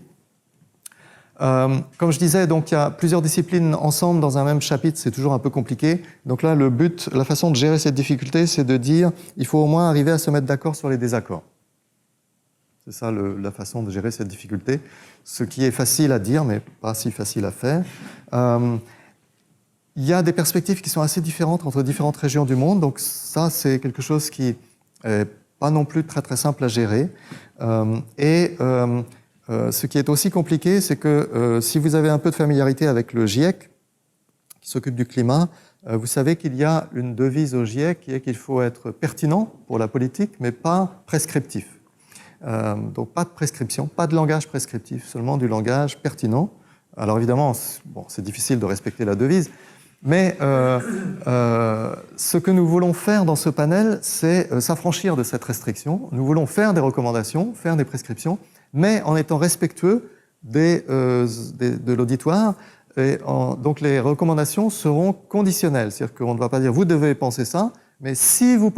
Comme je disais, donc, il y a plusieurs disciplines ensemble dans un même chapitre, c'est toujours un peu compliqué. Donc là, la façon de gérer cette difficulté, c'est de dire il faut au moins arriver à se mettre d'accord sur les désaccords. C'est ça la façon de gérer cette difficulté. Ce qui est facile à dire, mais pas si facile à faire. Il y a des perspectives qui sont assez différentes entre différentes régions du monde, donc ça, c'est quelque chose qui n'est pas non plus très très simple à gérer. Ce qui est aussi compliqué, c'est que si vous avez un peu de familiarité avec le GIEC, qui s'occupe du climat, vous savez qu'il y a une devise au GIEC qui est qu'il faut être pertinent pour la politique, mais pas prescriptif. Donc pas de prescription, pas de langage prescriptif, seulement du langage pertinent. Alors évidemment, c'est difficile de respecter la devise, mais ce que nous voulons faire dans ce panel, c'est s'affranchir de cette restriction. Nous voulons faire des recommandations, faire des prescriptions, mais en étant respectueux de l'auditoire. Donc les recommandations seront conditionnelles, c'est-à-dire qu'on ne va pas dire « vous devez penser ça », mais si vous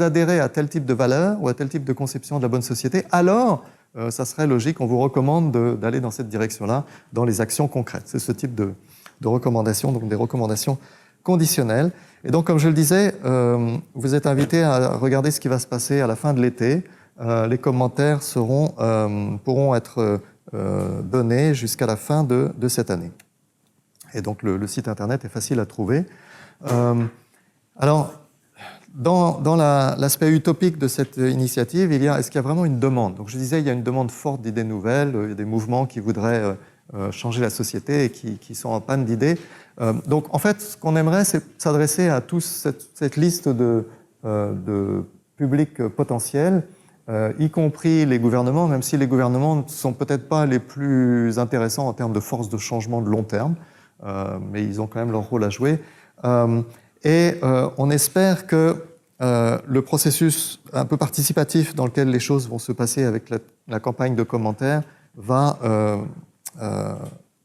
adhérez à tel type de valeur ou à tel type de conception de la bonne société, alors ça serait logique, on vous recommande d'aller dans cette direction-là, dans les actions concrètes. C'est ce type de recommandations, donc des recommandations conditionnelles. Et donc, comme je le disais, vous êtes invités à regarder ce qui va se passer à la fin de l'été. Les commentaires pourront être donnés jusqu'à la fin de cette année. Et donc, le site internet est facile à trouver. Alors, dans l'aspect utopique de cette initiative, est-ce qu'il y a vraiment une demande? Donc, je disais, il y a une demande forte d'idées nouvelles, il y a des mouvements qui voudraient changer la société et qui sont en panne d'idées. Donc, en fait, ce qu'on aimerait, c'est s'adresser à tous cette liste de publics potentiels, y compris les gouvernements, même si les gouvernements ne sont peut-être pas les plus intéressants en termes de force de changement de long terme, mais ils ont quand même leur rôle à jouer. On espère que le processus un peu participatif dans lequel les choses vont se passer avec la campagne de commentaires va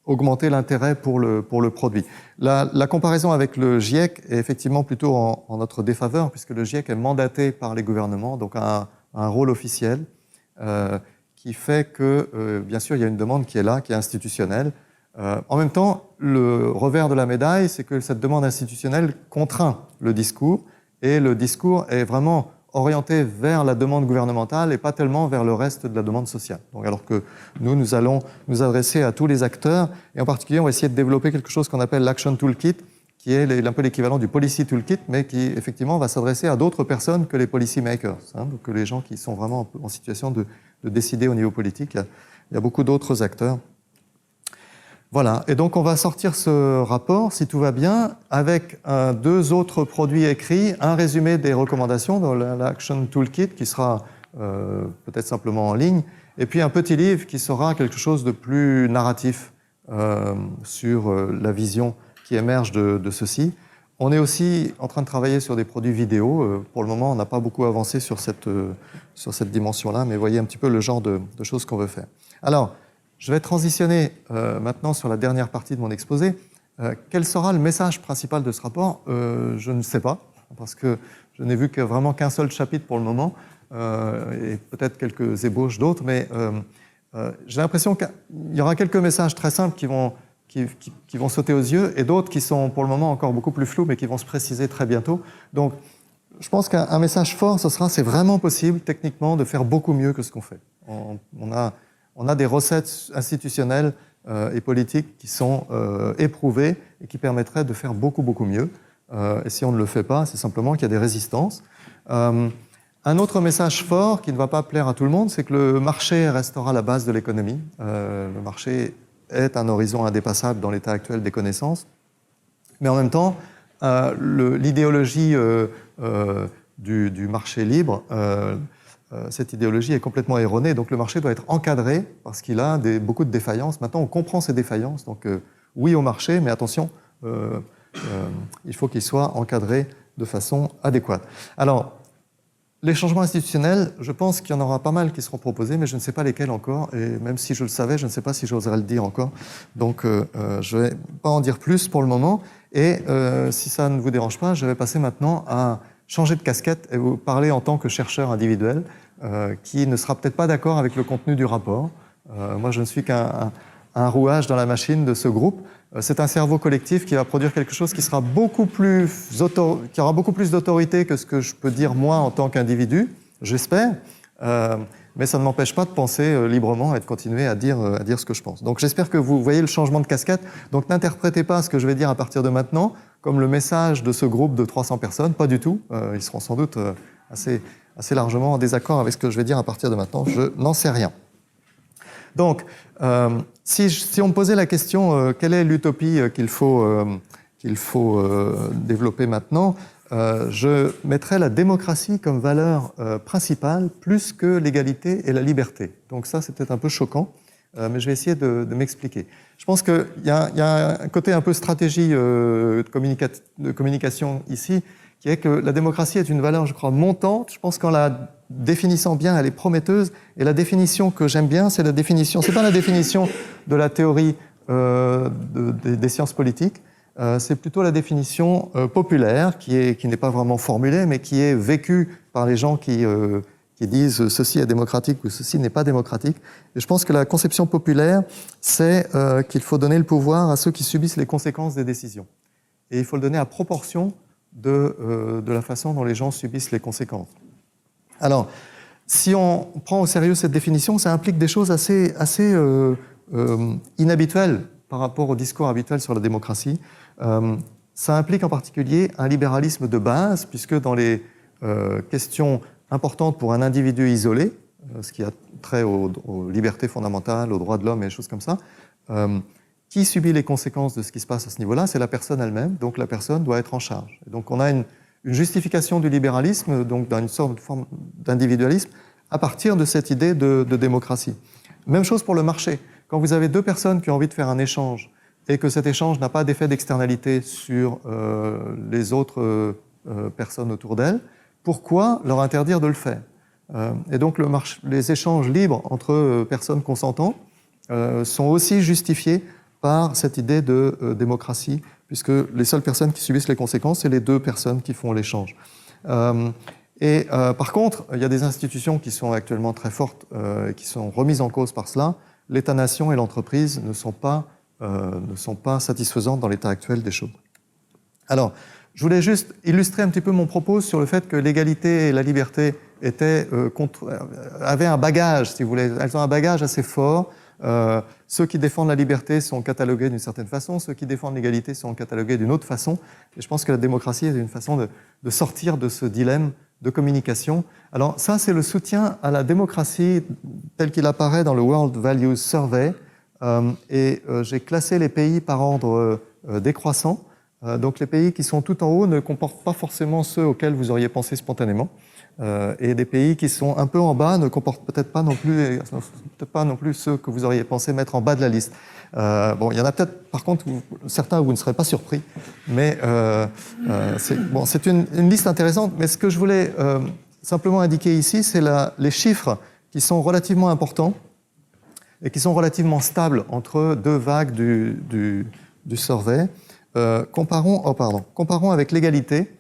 augmenter l'intérêt pour le produit. La comparaison avec le GIEC est effectivement plutôt en notre défaveur, puisque le GIEC est mandaté par les gouvernements, donc a un rôle officiel qui fait que, bien sûr, il y a une demande qui est là, qui est institutionnelle. En même temps, le revers de la médaille, c'est que cette demande institutionnelle contraint le discours, et le discours est vraiment orienté vers la demande gouvernementale et pas tellement vers le reste de la demande sociale. Donc, alors que nous allons nous adresser à tous les acteurs, et en particulier, on va essayer de développer quelque chose qu'on appelle l'Action Toolkit, qui est un peu l'équivalent du Policy Toolkit, mais qui, effectivement, va s'adresser à d'autres personnes que les policy makers, donc les gens qui sont vraiment en situation de décider au niveau politique. Il y a beaucoup d'autres acteurs. Voilà, et donc on va sortir ce rapport, si tout va bien, avec 2 autres produits écrits, un résumé des recommandations dans l'Action Toolkit, qui sera peut-être simplement en ligne, et puis un petit livre qui sera quelque chose de plus narratif sur la vision qui émerge de ceci. On est aussi en train de travailler sur des produits vidéo. Pour le moment, on n'a pas beaucoup avancé sur cette dimension-là, mais voyez un petit peu le genre de choses qu'on veut faire. Alors, je vais transitionner maintenant sur la dernière partie de mon exposé. Quel sera le message principal de ce rapport ? Je ne sais pas, parce que je n'ai vu que vraiment qu'un seul chapitre pour le moment, et peut-être quelques ébauches d'autres, mais j'ai l'impression qu'il y aura quelques messages très simples qui vont sauter aux yeux, et d'autres qui sont pour le moment encore beaucoup plus flous, mais qui vont se préciser très bientôt. Donc, je pense qu'un message fort, c'est vraiment possible, techniquement, de faire beaucoup mieux que ce qu'on fait. On a des recettes institutionnelles et politiques qui sont éprouvées et qui permettraient de faire beaucoup, beaucoup mieux. Et si on ne le fait pas, c'est simplement qu'il y a des résistances. Un autre message fort qui ne va pas plaire à tout le monde, c'est que le marché restera la base de l'économie. Le marché est un horizon indépassable dans l'état actuel des connaissances. Mais en même temps, l'idéologie du marché libre, cette idéologie est complètement erronée. Donc le marché doit être encadré parce qu'il a beaucoup de défaillances. Maintenant, on comprend ces défaillances. Donc oui au marché, mais attention, il faut qu'il soit encadré de façon adéquate. Alors, les changements institutionnels, je pense qu'il y en aura pas mal qui seront proposés, mais je ne sais pas lesquels encore. Et même si je le savais, je ne sais pas si j'oserais le dire encore. Donc je ne vais pas en dire plus pour le moment. Et si ça ne vous dérange pas, je vais passer maintenant à changer de casquette et vous parler en tant que chercheur individuel qui ne sera peut-être pas d'accord avec le contenu du rapport. Moi, je ne suis qu'un rouage dans la machine de ce groupe. C'est un cerveau collectif qui va produire quelque chose qui aura beaucoup plus d'autorité que ce que je peux dire moi en tant qu'individu, j'espère. Mais ça ne m'empêche pas de penser librement et de continuer à dire ce que je pense. Donc j'espère que vous voyez le changement de casquette. Donc n'interprétez pas ce que je vais dire à partir de maintenant comme le message de ce groupe de 300 personnes, pas du tout. Ils seront sans doute assez largement en désaccord avec ce que je vais dire à partir de maintenant. Je n'en sais rien. Donc, si on me posait la question quelle est l'utopie qu'il faut développer maintenant, je mettrais la démocratie comme valeur principale plus que l'égalité et la liberté. Donc ça, c'est peut-être un peu choquant, mais je vais essayer de m'expliquer. Je pense qu'il y a un côté un peu stratégie de communication ici, qui est que la démocratie est une valeur, je crois, montante. Je pense qu'en la définissant bien, elle est prometteuse. Et la définition que j'aime bien, c'est pas la définition de la théorie des sciences politiques, c'est plutôt la définition populaire, qui n'est pas vraiment formulée, mais qui est vécue par les gens qui disent ceci est démocratique ou ceci n'est pas démocratique. Et je pense que la conception populaire, c'est qu'il faut donner le pouvoir à ceux qui subissent les conséquences des décisions. Et il faut le donner à proportion de la façon dont les gens subissent les conséquences. Alors, si on prend au sérieux cette définition, ça implique des choses assez inhabituelles par rapport au discours habituel sur la démocratie. Ça implique en particulier un libéralisme de base, puisque dans les questions importantes pour un individu isolé, ce qui a trait aux libertés fondamentales, aux droits de l'homme et des choses comme ça, qui subit les conséquences de ce qui se passe à ce niveau-là, c'est la personne elle-même, donc la personne doit être en charge. Et donc on a une justification du libéralisme, donc d'une sorte de forme d'individualisme, à partir de cette idée de démocratie. Même chose pour le marché. Quand vous avez 2 personnes qui ont envie de faire un échange, et que cet échange n'a pas d'effet d'externalité sur les autres personnes autour d'elles, pourquoi leur interdire de le faire ? Et donc les échanges libres entre personnes consentantes sont aussi justifiés par cette idée de démocratie, puisque les seules personnes qui subissent les conséquences, c'est les 2 personnes qui font l'échange. Et par contre, il y a des institutions qui sont actuellement très fortes et qui sont remises en cause par cela. L'État-nation et l'entreprise ne sont pas satisfaisantes dans l'état actuel des choses. Alors, je voulais juste illustrer un petit peu mon propos sur le fait que l'égalité et la liberté avaient un bagage, si vous voulez. Elles ont un bagage assez fort. Ceux qui défendent la liberté sont catalogués d'une certaine façon, ceux qui défendent l'égalité sont catalogués d'une autre façon. Et je pense que la démocratie est une façon de sortir de ce dilemme de communication. Alors ça, c'est le soutien à la démocratie tel qu'il apparaît dans le World Values Survey. J'ai classé les pays par ordre décroissant. Donc les pays qui sont tout en haut ne comportent pas forcément ceux auxquels vous auriez pensé spontanément. Et des pays qui sont un peu en bas ne comportent peut-être pas non plus ceux que vous auriez pensé mettre en bas de la liste. Bon, il y en a peut-être, par contre, certains où vous ne serez pas surpris, mais c'est une liste intéressante. Mais ce que je voulais simplement indiquer ici, c'est les chiffres qui sont relativement importants et qui sont relativement stables entre deux vagues du survey. Comparons avec l'égalité.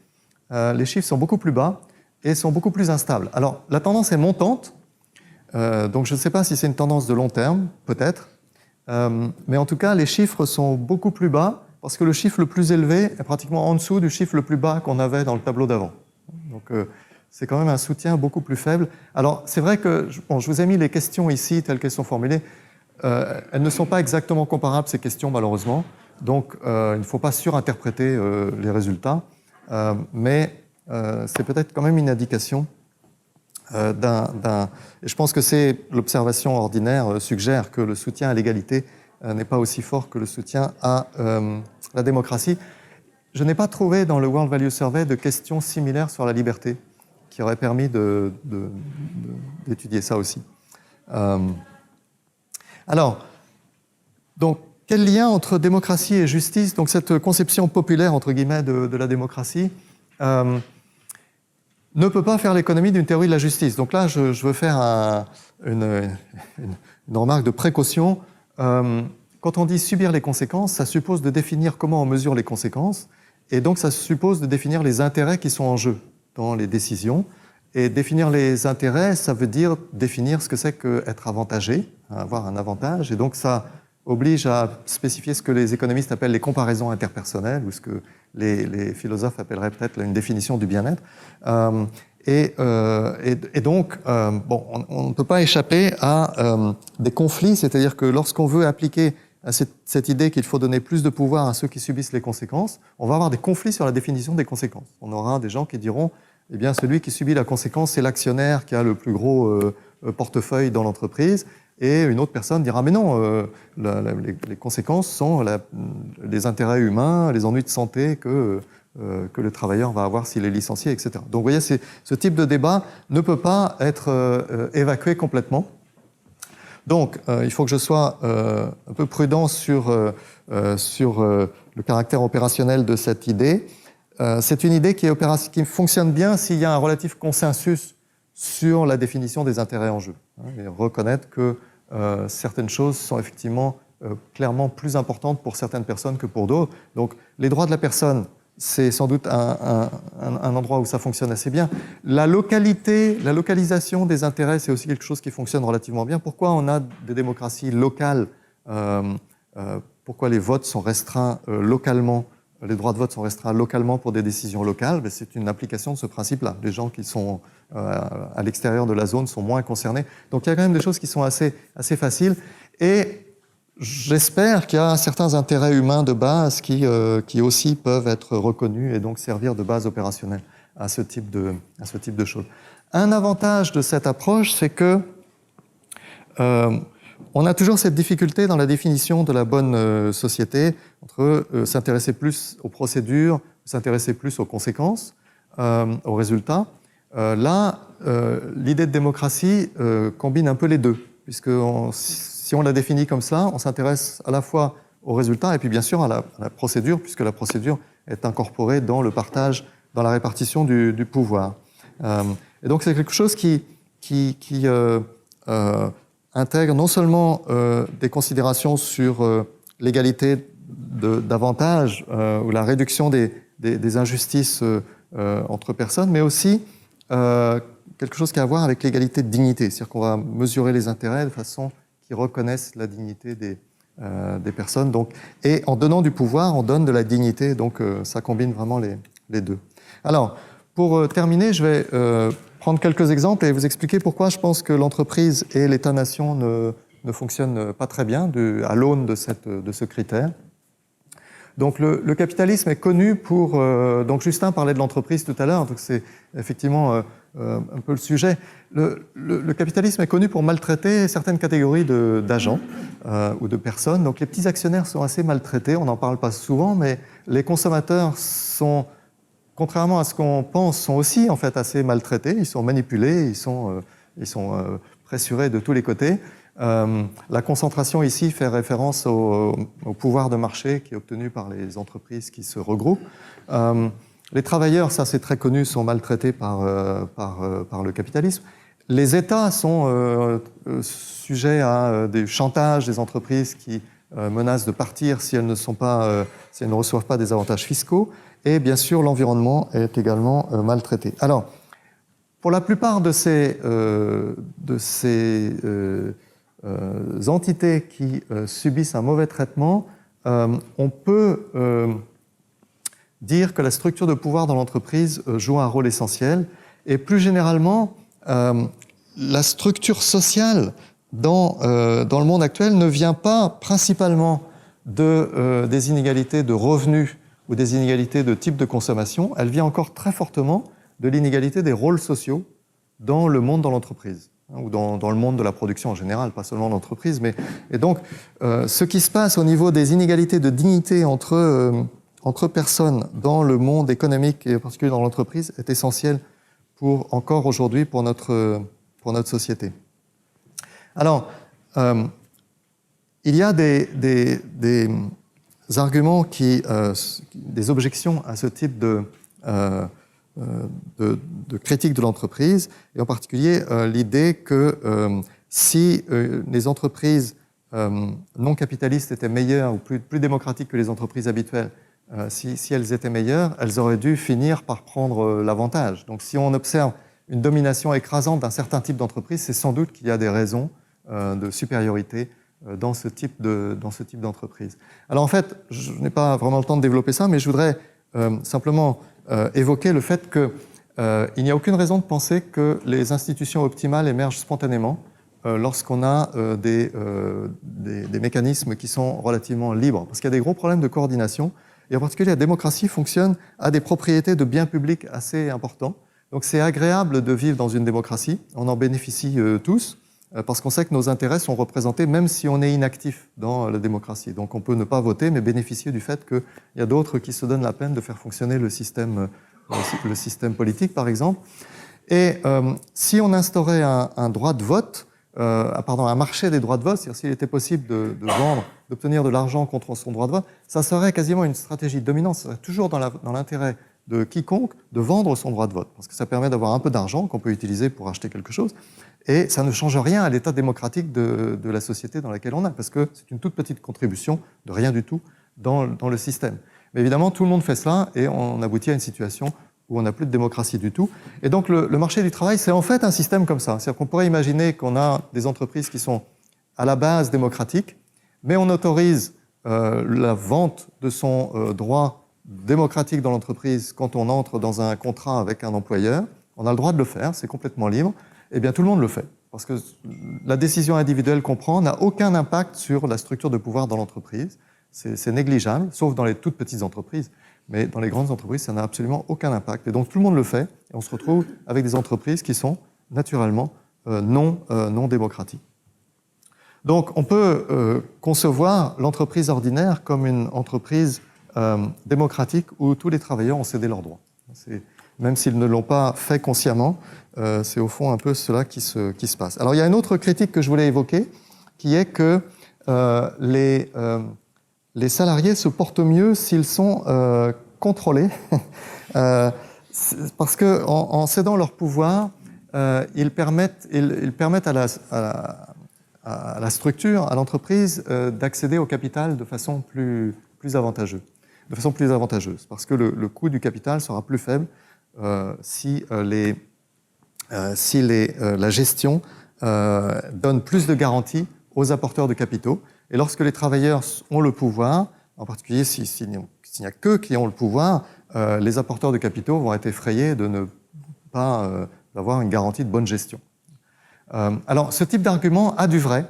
Les chiffres sont beaucoup plus bas et sont beaucoup plus instables. Alors, la tendance est montante, donc je ne sais pas si c'est une tendance de long terme, peut-être, mais en tout cas, les chiffres sont beaucoup plus bas parce que le chiffre le plus élevé est pratiquement en dessous du chiffre le plus bas qu'on avait dans le tableau d'avant. Donc, c'est quand même un soutien beaucoup plus faible. Alors, c'est vrai que je vous ai mis les questions ici telles qu'elles sont formulées. Elles ne sont pas exactement comparables, ces questions, malheureusement. Donc, il ne faut pas surinterpréter les résultats, mais c'est peut-être quand même une indication et je pense que l'observation ordinaire suggère que le soutien à l'égalité n'est pas aussi fort que le soutien à la démocratie. Je n'ai pas trouvé dans le World Value Survey de questions similaires sur la liberté qui auraient permis d'étudier ça aussi. Alors, donc, quel lien entre démocratie et justice? Donc, cette conception populaire, entre guillemets, de la démocratie ne peut pas faire l'économie d'une théorie de la justice. Donc là, je veux faire une remarque de précaution. Quand on dit subir les conséquences, ça suppose de définir comment on mesure les conséquences, et donc ça suppose de définir les intérêts qui sont en jeu dans les décisions. Et définir les intérêts, ça veut dire définir ce que c'est qu'être avantagé, avoir un avantage, et donc ça oblige à spécifier ce que les économistes appellent les comparaisons interpersonnelles, ou ce que les philosophes appelleraient peut-être une définition du bien-être. Donc, on ne peut pas échapper à des conflits, c'est-à-dire que lorsqu'on veut appliquer cette idée qu'il faut donner plus de pouvoir à ceux qui subissent les conséquences, on va avoir des conflits sur la définition des conséquences. On aura des gens qui diront, eh bien, celui qui subit la conséquence, c'est l'actionnaire qui a le plus gros portefeuille dans l'entreprise, et une autre personne dira, mais non, les conséquences sont les intérêts humains, les ennuis de santé que le travailleur va avoir s'il est licencié, etc. Donc, vous voyez, ce type de débat ne peut pas être évacué complètement. Donc, il faut que je sois un peu prudent sur le caractère opérationnel de cette idée. C'est une idée qui fonctionne bien s'il y a un relatif consensus sur la définition des intérêts en jeu. Et reconnaître que certaines choses sont effectivement clairement plus importantes pour certaines personnes que pour d'autres. Donc, les droits de la personne, c'est sans doute un endroit où ça fonctionne assez bien. La localisation des intérêts, c'est aussi quelque chose qui fonctionne relativement bien. Pourquoi on a des démocraties locales? Pourquoi les votes sont restreints localement? Les droits de vote sont restreints localement pour des décisions locales. C'est une application de ce principe-là. Les gens qui sont à l'extérieur de la zone sont moins concernés. Donc il y a quand même des choses qui sont assez faciles. Et j'espère qu'il y a certains intérêts humains de base qui aussi peuvent être reconnus et donc servir de base opérationnelle à ce type de choses. Un avantage de cette approche, c'est que on a toujours cette difficulté dans la définition de la bonne société entre s'intéresser plus aux procédures, s'intéresser plus aux conséquences, aux résultats. L'idée de démocratie combine un peu les deux, puisque si on la définit comme ça, on s'intéresse à la fois aux résultats et puis bien sûr à la procédure, puisque la procédure est incorporée dans le partage, dans la répartition du pouvoir. Et donc c'est quelque chose qui intègre non seulement des considérations sur l'égalité d'avantages ou la réduction des injustices entre personnes, mais aussi quelque chose qui a à voir avec l'égalité de dignité. C'est-à-dire qu'on va mesurer les intérêts de façon qui reconnaissent la dignité des personnes. Donc, et en donnant du pouvoir, on donne de la dignité. Donc, ça combine vraiment les deux. Alors, pour terminer, je vais prendre quelques exemples et vous expliquer pourquoi je pense que l'entreprise et l'État-nation ne fonctionnent pas très bien à l'aune de ce critère. Donc le capitalisme est connu pour... donc Justin parlait de l'entreprise tout à l'heure, donc c'est effectivement un peu le sujet. Le capitalisme est connu pour maltraiter certaines catégories d'agents ou de personnes. Donc les petits actionnaires sont assez maltraités, on n'en parle pas souvent, mais les consommateurs sont, contrairement à ce qu'on pense, sont aussi en fait assez maltraités. Ils sont manipulés, ils sont pressurés de tous les côtés. La concentration ici fait référence au pouvoir de marché qui est obtenu par les entreprises qui se regroupent. Les travailleurs, ça c'est très connu, sont maltraités par le capitalisme. Les États sont sujets à des chantages des entreprises qui menacent de partir si elles ne reçoivent pas des avantages fiscaux. Et bien sûr, l'environnement est également maltraité. Alors, pour la plupart de ces entités qui subissent un mauvais traitement, on peut dire que la structure de pouvoir dans l'entreprise joue un rôle essentiel. Et plus généralement, la structure sociale dans le monde actuel ne vient pas principalement des inégalités de revenus ou des inégalités de type de consommation, elle vient encore très fortement de l'inégalité des rôles sociaux dans le monde de l'entreprise, ou dans le monde de la production en général, pas seulement l'entreprise. Et donc, ce qui se passe au niveau des inégalités de dignité entre personnes dans le monde économique, et en particulier dans l'entreprise, est essentiel encore aujourd'hui pour notre société. Alors, il y a des arguments des objections à ce type de critique de l'entreprise, et en particulier l'idée que si les entreprises non capitalistes étaient meilleures ou plus démocratiques que les entreprises habituelles, si elles étaient meilleures, elles auraient dû finir par prendre l'avantage. Donc si on observe une domination écrasante d'un certain type d'entreprise, c'est sans doute qu'il y a des raisons de supériorité dans ce type d'entreprise. Alors en fait, je n'ai pas vraiment le temps de développer ça, mais je voudrais simplement évoquer le fait qu'il n'y a aucune raison de penser que les institutions optimales émergent spontanément lorsqu'on a des mécanismes qui sont relativement libres. Parce qu'il y a des gros problèmes de coordination, et en particulier la démocratie a des propriétés de biens publics assez importants. Donc c'est agréable de vivre dans une démocratie, on en bénéficie tous, parce qu'on sait que nos intérêts sont représentés même si on est inactif dans la démocratie. Donc on peut ne pas voter, mais bénéficier du fait qu'il y a d'autres qui se donnent la peine de faire fonctionner le système politique, par exemple. Et si on instaurait un droit de vote, un marché des droits de vote, c'est-à-dire s'il était possible de vendre, d'obtenir de l'argent contre son droit de vote, ça serait quasiment une stratégie dominante, ça serait toujours dans l'intérêt de quiconque de vendre son droit de vote, parce que ça permet d'avoir un peu d'argent qu'on peut utiliser pour acheter quelque chose, et ça ne change rien à l'état démocratique de la société dans laquelle on est, parce que c'est une toute petite contribution de rien du tout dans le système. Mais évidemment, tout le monde fait ça, et on aboutit à une situation où on n'a plus de démocratie du tout. Et donc le marché du travail, c'est en fait un système comme ça. C'est-à-dire qu'on pourrait imaginer qu'on a des entreprises qui sont à la base démocratiques, mais on autorise la vente de son droit démocratique dans l'entreprise quand on entre dans un contrat avec un employeur. On a le droit de le faire, c'est complètement libre. Eh bien, tout le monde le fait, parce que la décision individuelle qu'on prend n'a aucun impact sur la structure de pouvoir dans l'entreprise. C'est négligeable, sauf dans les toutes petites entreprises. Mais dans les grandes entreprises, ça n'a absolument aucun impact. Et donc, tout le monde le fait, et on se retrouve avec des entreprises qui sont naturellement non démocratiques. Donc, on peut concevoir l'entreprise ordinaire comme une entreprise démocratique où tous les travailleurs ont cédé leurs droits. Même s'ils ne l'ont pas fait consciemment, c'est au fond un peu cela qui se passe. Alors, il y a une autre critique que je voulais évoquer, qui est que les salariés se portent mieux s'ils sont contrôlés, parce qu'en cédant leur pouvoir, ils permettent à la structure, à l'entreprise, d'accéder au capital de façon plus avantageuse. Parce que le coût du capital sera plus faible si si la gestion donne plus de garanties aux apporteurs de capitaux. Et lorsque les travailleurs ont le pouvoir, en particulier s'il n'y a qu'eux qui ont le pouvoir, les apporteurs de capitaux vont être effrayés de ne pas avoir une garantie de bonne gestion. Alors, ce type d'argument a du vrai.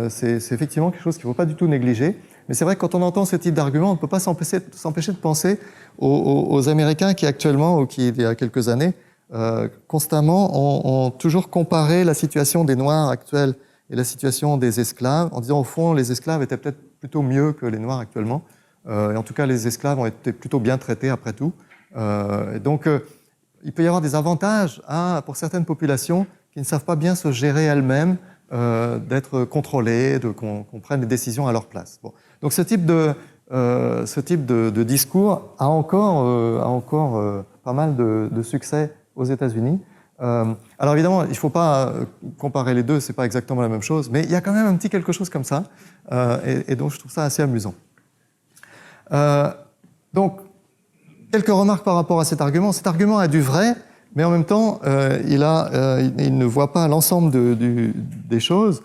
C'est effectivement quelque chose qu'il ne faut pas du tout négliger. Mais c'est vrai que quand on entend ce type d'argument, on ne peut pas s'empêcher de penser aux Américains qui actuellement, ou qui il y a quelques années, constamment ont toujours comparé la situation des Noirs actuels et la situation des esclaves, en disant au fond les esclaves étaient peut-être plutôt mieux que les Noirs actuellement. Et en tout cas, les esclaves ont été plutôt bien traités après tout. Et donc, il peut y avoir des avantages pour certaines populations qui ne savent pas bien se gérer elles-mêmes, d'être contrôlées, qu'on prenne les décisions à leur place. Bon. Donc ce type de discours a encore pas mal de succès aux États-Unis. Alors évidemment, il ne faut pas comparer les deux, c'est pas exactement la même chose, mais il y a quand même un petit quelque chose comme ça, et donc je trouve ça assez amusant. Donc, quelques remarques par rapport à cet argument. Cet argument a du vrai, mais en même temps, il ne voit pas l'ensemble des choses.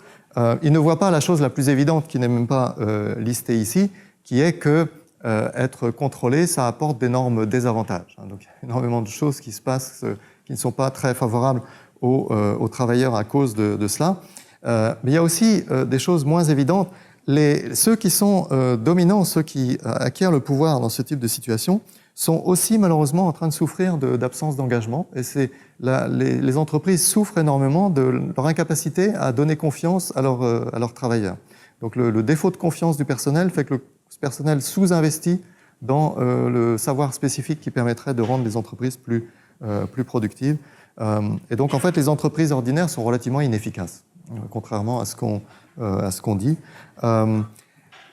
Il ne voit pas la chose la plus évidente, qui n'est même pas listée ici, qui est que être contrôlé, ça apporte d'énormes désavantages. Donc, il y a énormément de choses qui se passent qui ne sont pas très favorables aux travailleurs à cause de cela. Mais il y a aussi des choses moins évidentes. Ceux qui sont dominants, ceux qui acquièrent le pouvoir dans ce type de situation, sont aussi malheureusement en train de souffrir d'absence d'engagement. Et les entreprises souffrent énormément de leur incapacité à donner confiance à leurs travailleurs. Donc le défaut de confiance du personnel fait que le personnel sous-investit dans le savoir spécifique qui permettrait de rendre les entreprises plus productives. Et donc en fait, les entreprises ordinaires sont relativement inefficaces, contrairement à ce qu'on dit.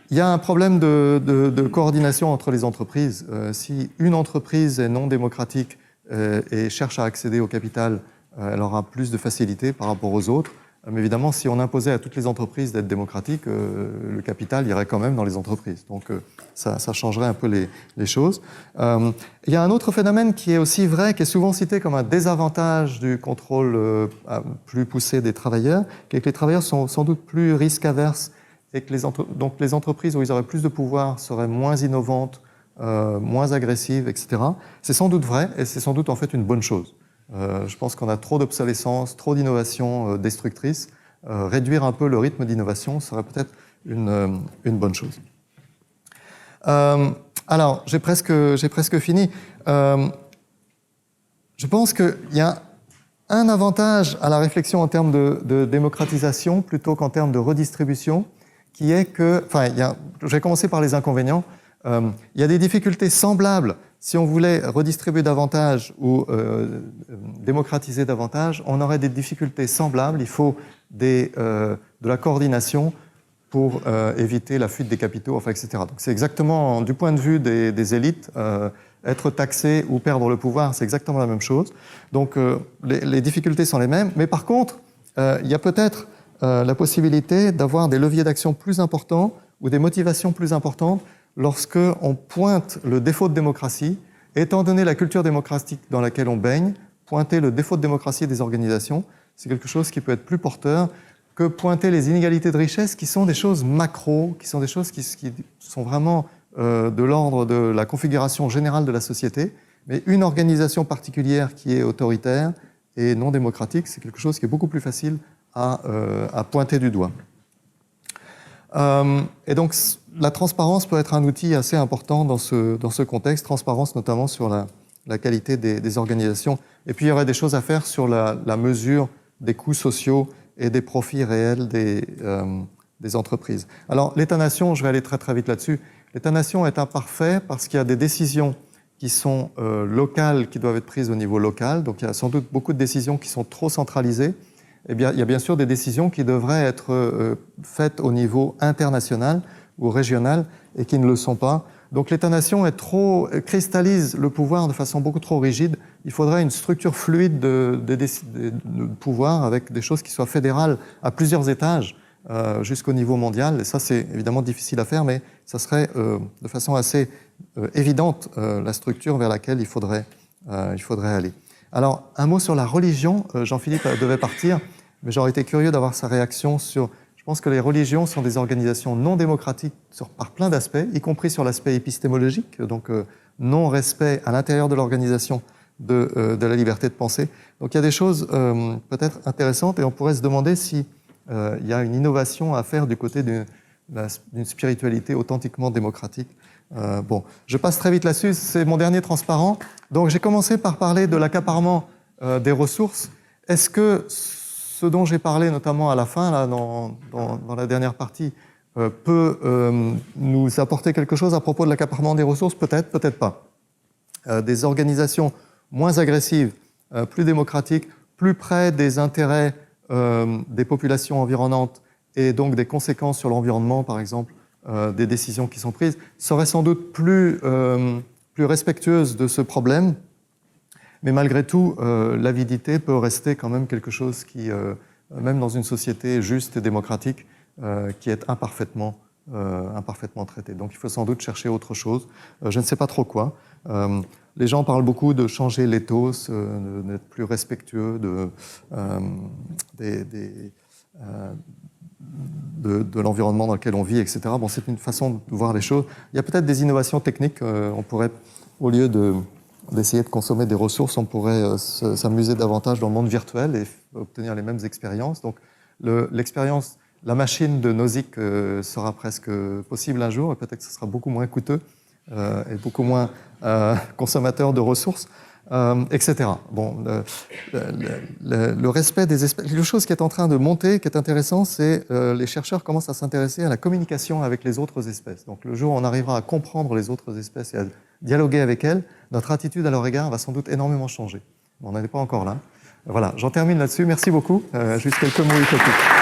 Il y a un problème de coordination entre les entreprises. Si une entreprise est non démocratique et cherche à accéder au capital, elle aura plus de facilité par rapport aux autres. Mais évidemment, si on imposait à toutes les entreprises d'être démocratiques, le capital irait quand même dans les entreprises. Donc ça changerait un peu les choses. Il y a un autre phénomène qui est aussi vrai, qui est souvent cité comme un désavantage du contrôle plus poussé des travailleurs, qui est que les travailleurs sont sans doute plus risque-averses et que donc les entreprises où ils auraient plus de pouvoir seraient moins innovantes, moins agressives, etc. C'est sans doute vrai et c'est sans doute en fait une bonne chose. Je pense qu'on a trop d'obsolescence, trop d'innovation destructrice. Réduire un peu le rythme d'innovation serait peut-être une bonne chose. Alors, j'ai presque fini. Je pense qu'il y a un avantage à la réflexion en termes de démocratisation plutôt qu'en termes de redistribution, qui est que, je vais commencer par les inconvénients. Il y a des difficultés semblables. Si on voulait redistribuer davantage ou démocratiser davantage, on aurait des difficultés semblables. Il faut de la coordination pour éviter la fuite des capitaux, etc. Donc c'est exactement, du point de vue des élites, être taxé ou perdre le pouvoir, c'est exactement la même chose. Donc les difficultés sont les mêmes. Mais par contre, il y a peut-être la possibilité d'avoir des leviers d'action plus importants ou des motivations plus importantes lorsqu'on pointe le défaut de démocratie. Étant donné la culture démocratique dans laquelle on baigne, pointer le défaut de démocratie des organisations, c'est quelque chose qui peut être plus porteur que pointer les inégalités de richesse, qui sont des choses macro, qui sont des choses qui sont vraiment de l'ordre de la configuration générale de la société. Mais une organisation particulière qui est autoritaire et non démocratique, c'est quelque chose qui est beaucoup plus facile à pointer du doigt. Et donc, la transparence peut être un outil assez important dans ce contexte, transparence notamment sur la qualité des organisations. Et puis, il y aurait des choses à faire sur la mesure des coûts sociaux et des profits réels des entreprises. Alors, l'État-nation, je vais aller très très vite là-dessus, l'État-nation est imparfait parce qu'il y a des décisions qui sont locales, qui doivent être prises au niveau local. Donc, il y a sans doute beaucoup de décisions qui sont trop centralisées. Eh bien, il y a bien sûr des décisions qui devraient être faites au niveau international ou régional et qui ne le sont pas. Donc l'État-nation cristallise le pouvoir de façon beaucoup trop rigide. Il faudrait une structure fluide de pouvoir avec des choses qui soient fédérales à plusieurs étages jusqu'au niveau mondial. Et ça, c'est évidemment difficile à faire, mais ça serait de façon assez évidente la structure vers laquelle il faudrait aller. Alors, un mot sur la religion. Jean-Philippe devait partir, mais j'aurais été curieux d'avoir sa réaction sur... Je pense que les religions sont des organisations non démocratiques par plein d'aspects, y compris sur l'aspect épistémologique, donc non-respect à l'intérieur de l'organisation de la liberté de penser. Donc il y a des choses peut-être intéressantes et on pourrait se demander si il y a une innovation à faire du côté d'une spiritualité authentiquement démocratique. Bon, je passe très vite là-dessus, c'est mon dernier transparent. Donc j'ai commencé par parler de l'accaparement des ressources. Est-ce que ce dont j'ai parlé notamment à la fin, là, dans la dernière partie, peut nous apporter quelque chose à propos de l'accaparement des ressources? Peut-être, peut-être pas. Des organisations moins agressives, plus démocratiques, plus près des intérêts des populations environnantes et donc des conséquences sur l'environnement, par exemple, des décisions qui sont prises, seraient sans doute plus respectueuses de ce problème. Mais malgré tout, l'avidité peut rester quand même quelque chose qui, même dans une société juste et démocratique, qui est imparfaitement traité. Donc il faut sans doute chercher autre chose. Je ne sais pas trop quoi. Les gens parlent beaucoup de changer l'éthos, d'être plus respectueux de l'environnement dans lequel on vit, etc. Bon, c'est une façon de voir les choses. Il y a peut-être des innovations techniques. On pourrait, au lieu d'essayer de consommer des ressources, on pourrait s'amuser davantage dans le monde virtuel et obtenir les mêmes expériences. Donc l'expérience, la machine de Nozick sera presque possible un jour, et peut-être que ce sera beaucoup moins coûteux et beaucoup moins consommateur de ressources, etc. Bon, le respect des espèces. Quelque chose qui est en train de monter, qui est intéressant, c'est les chercheurs commencent à s'intéresser à la communication avec les autres espèces. Donc le jour où on arrivera à comprendre les autres espèces et à dialoguer avec elles, notre attitude à leur égard va sans doute énormément changer. On n'en est pas encore là. Voilà, j'en termine là-dessus. Merci beaucoup. Juste quelques mots utopiques.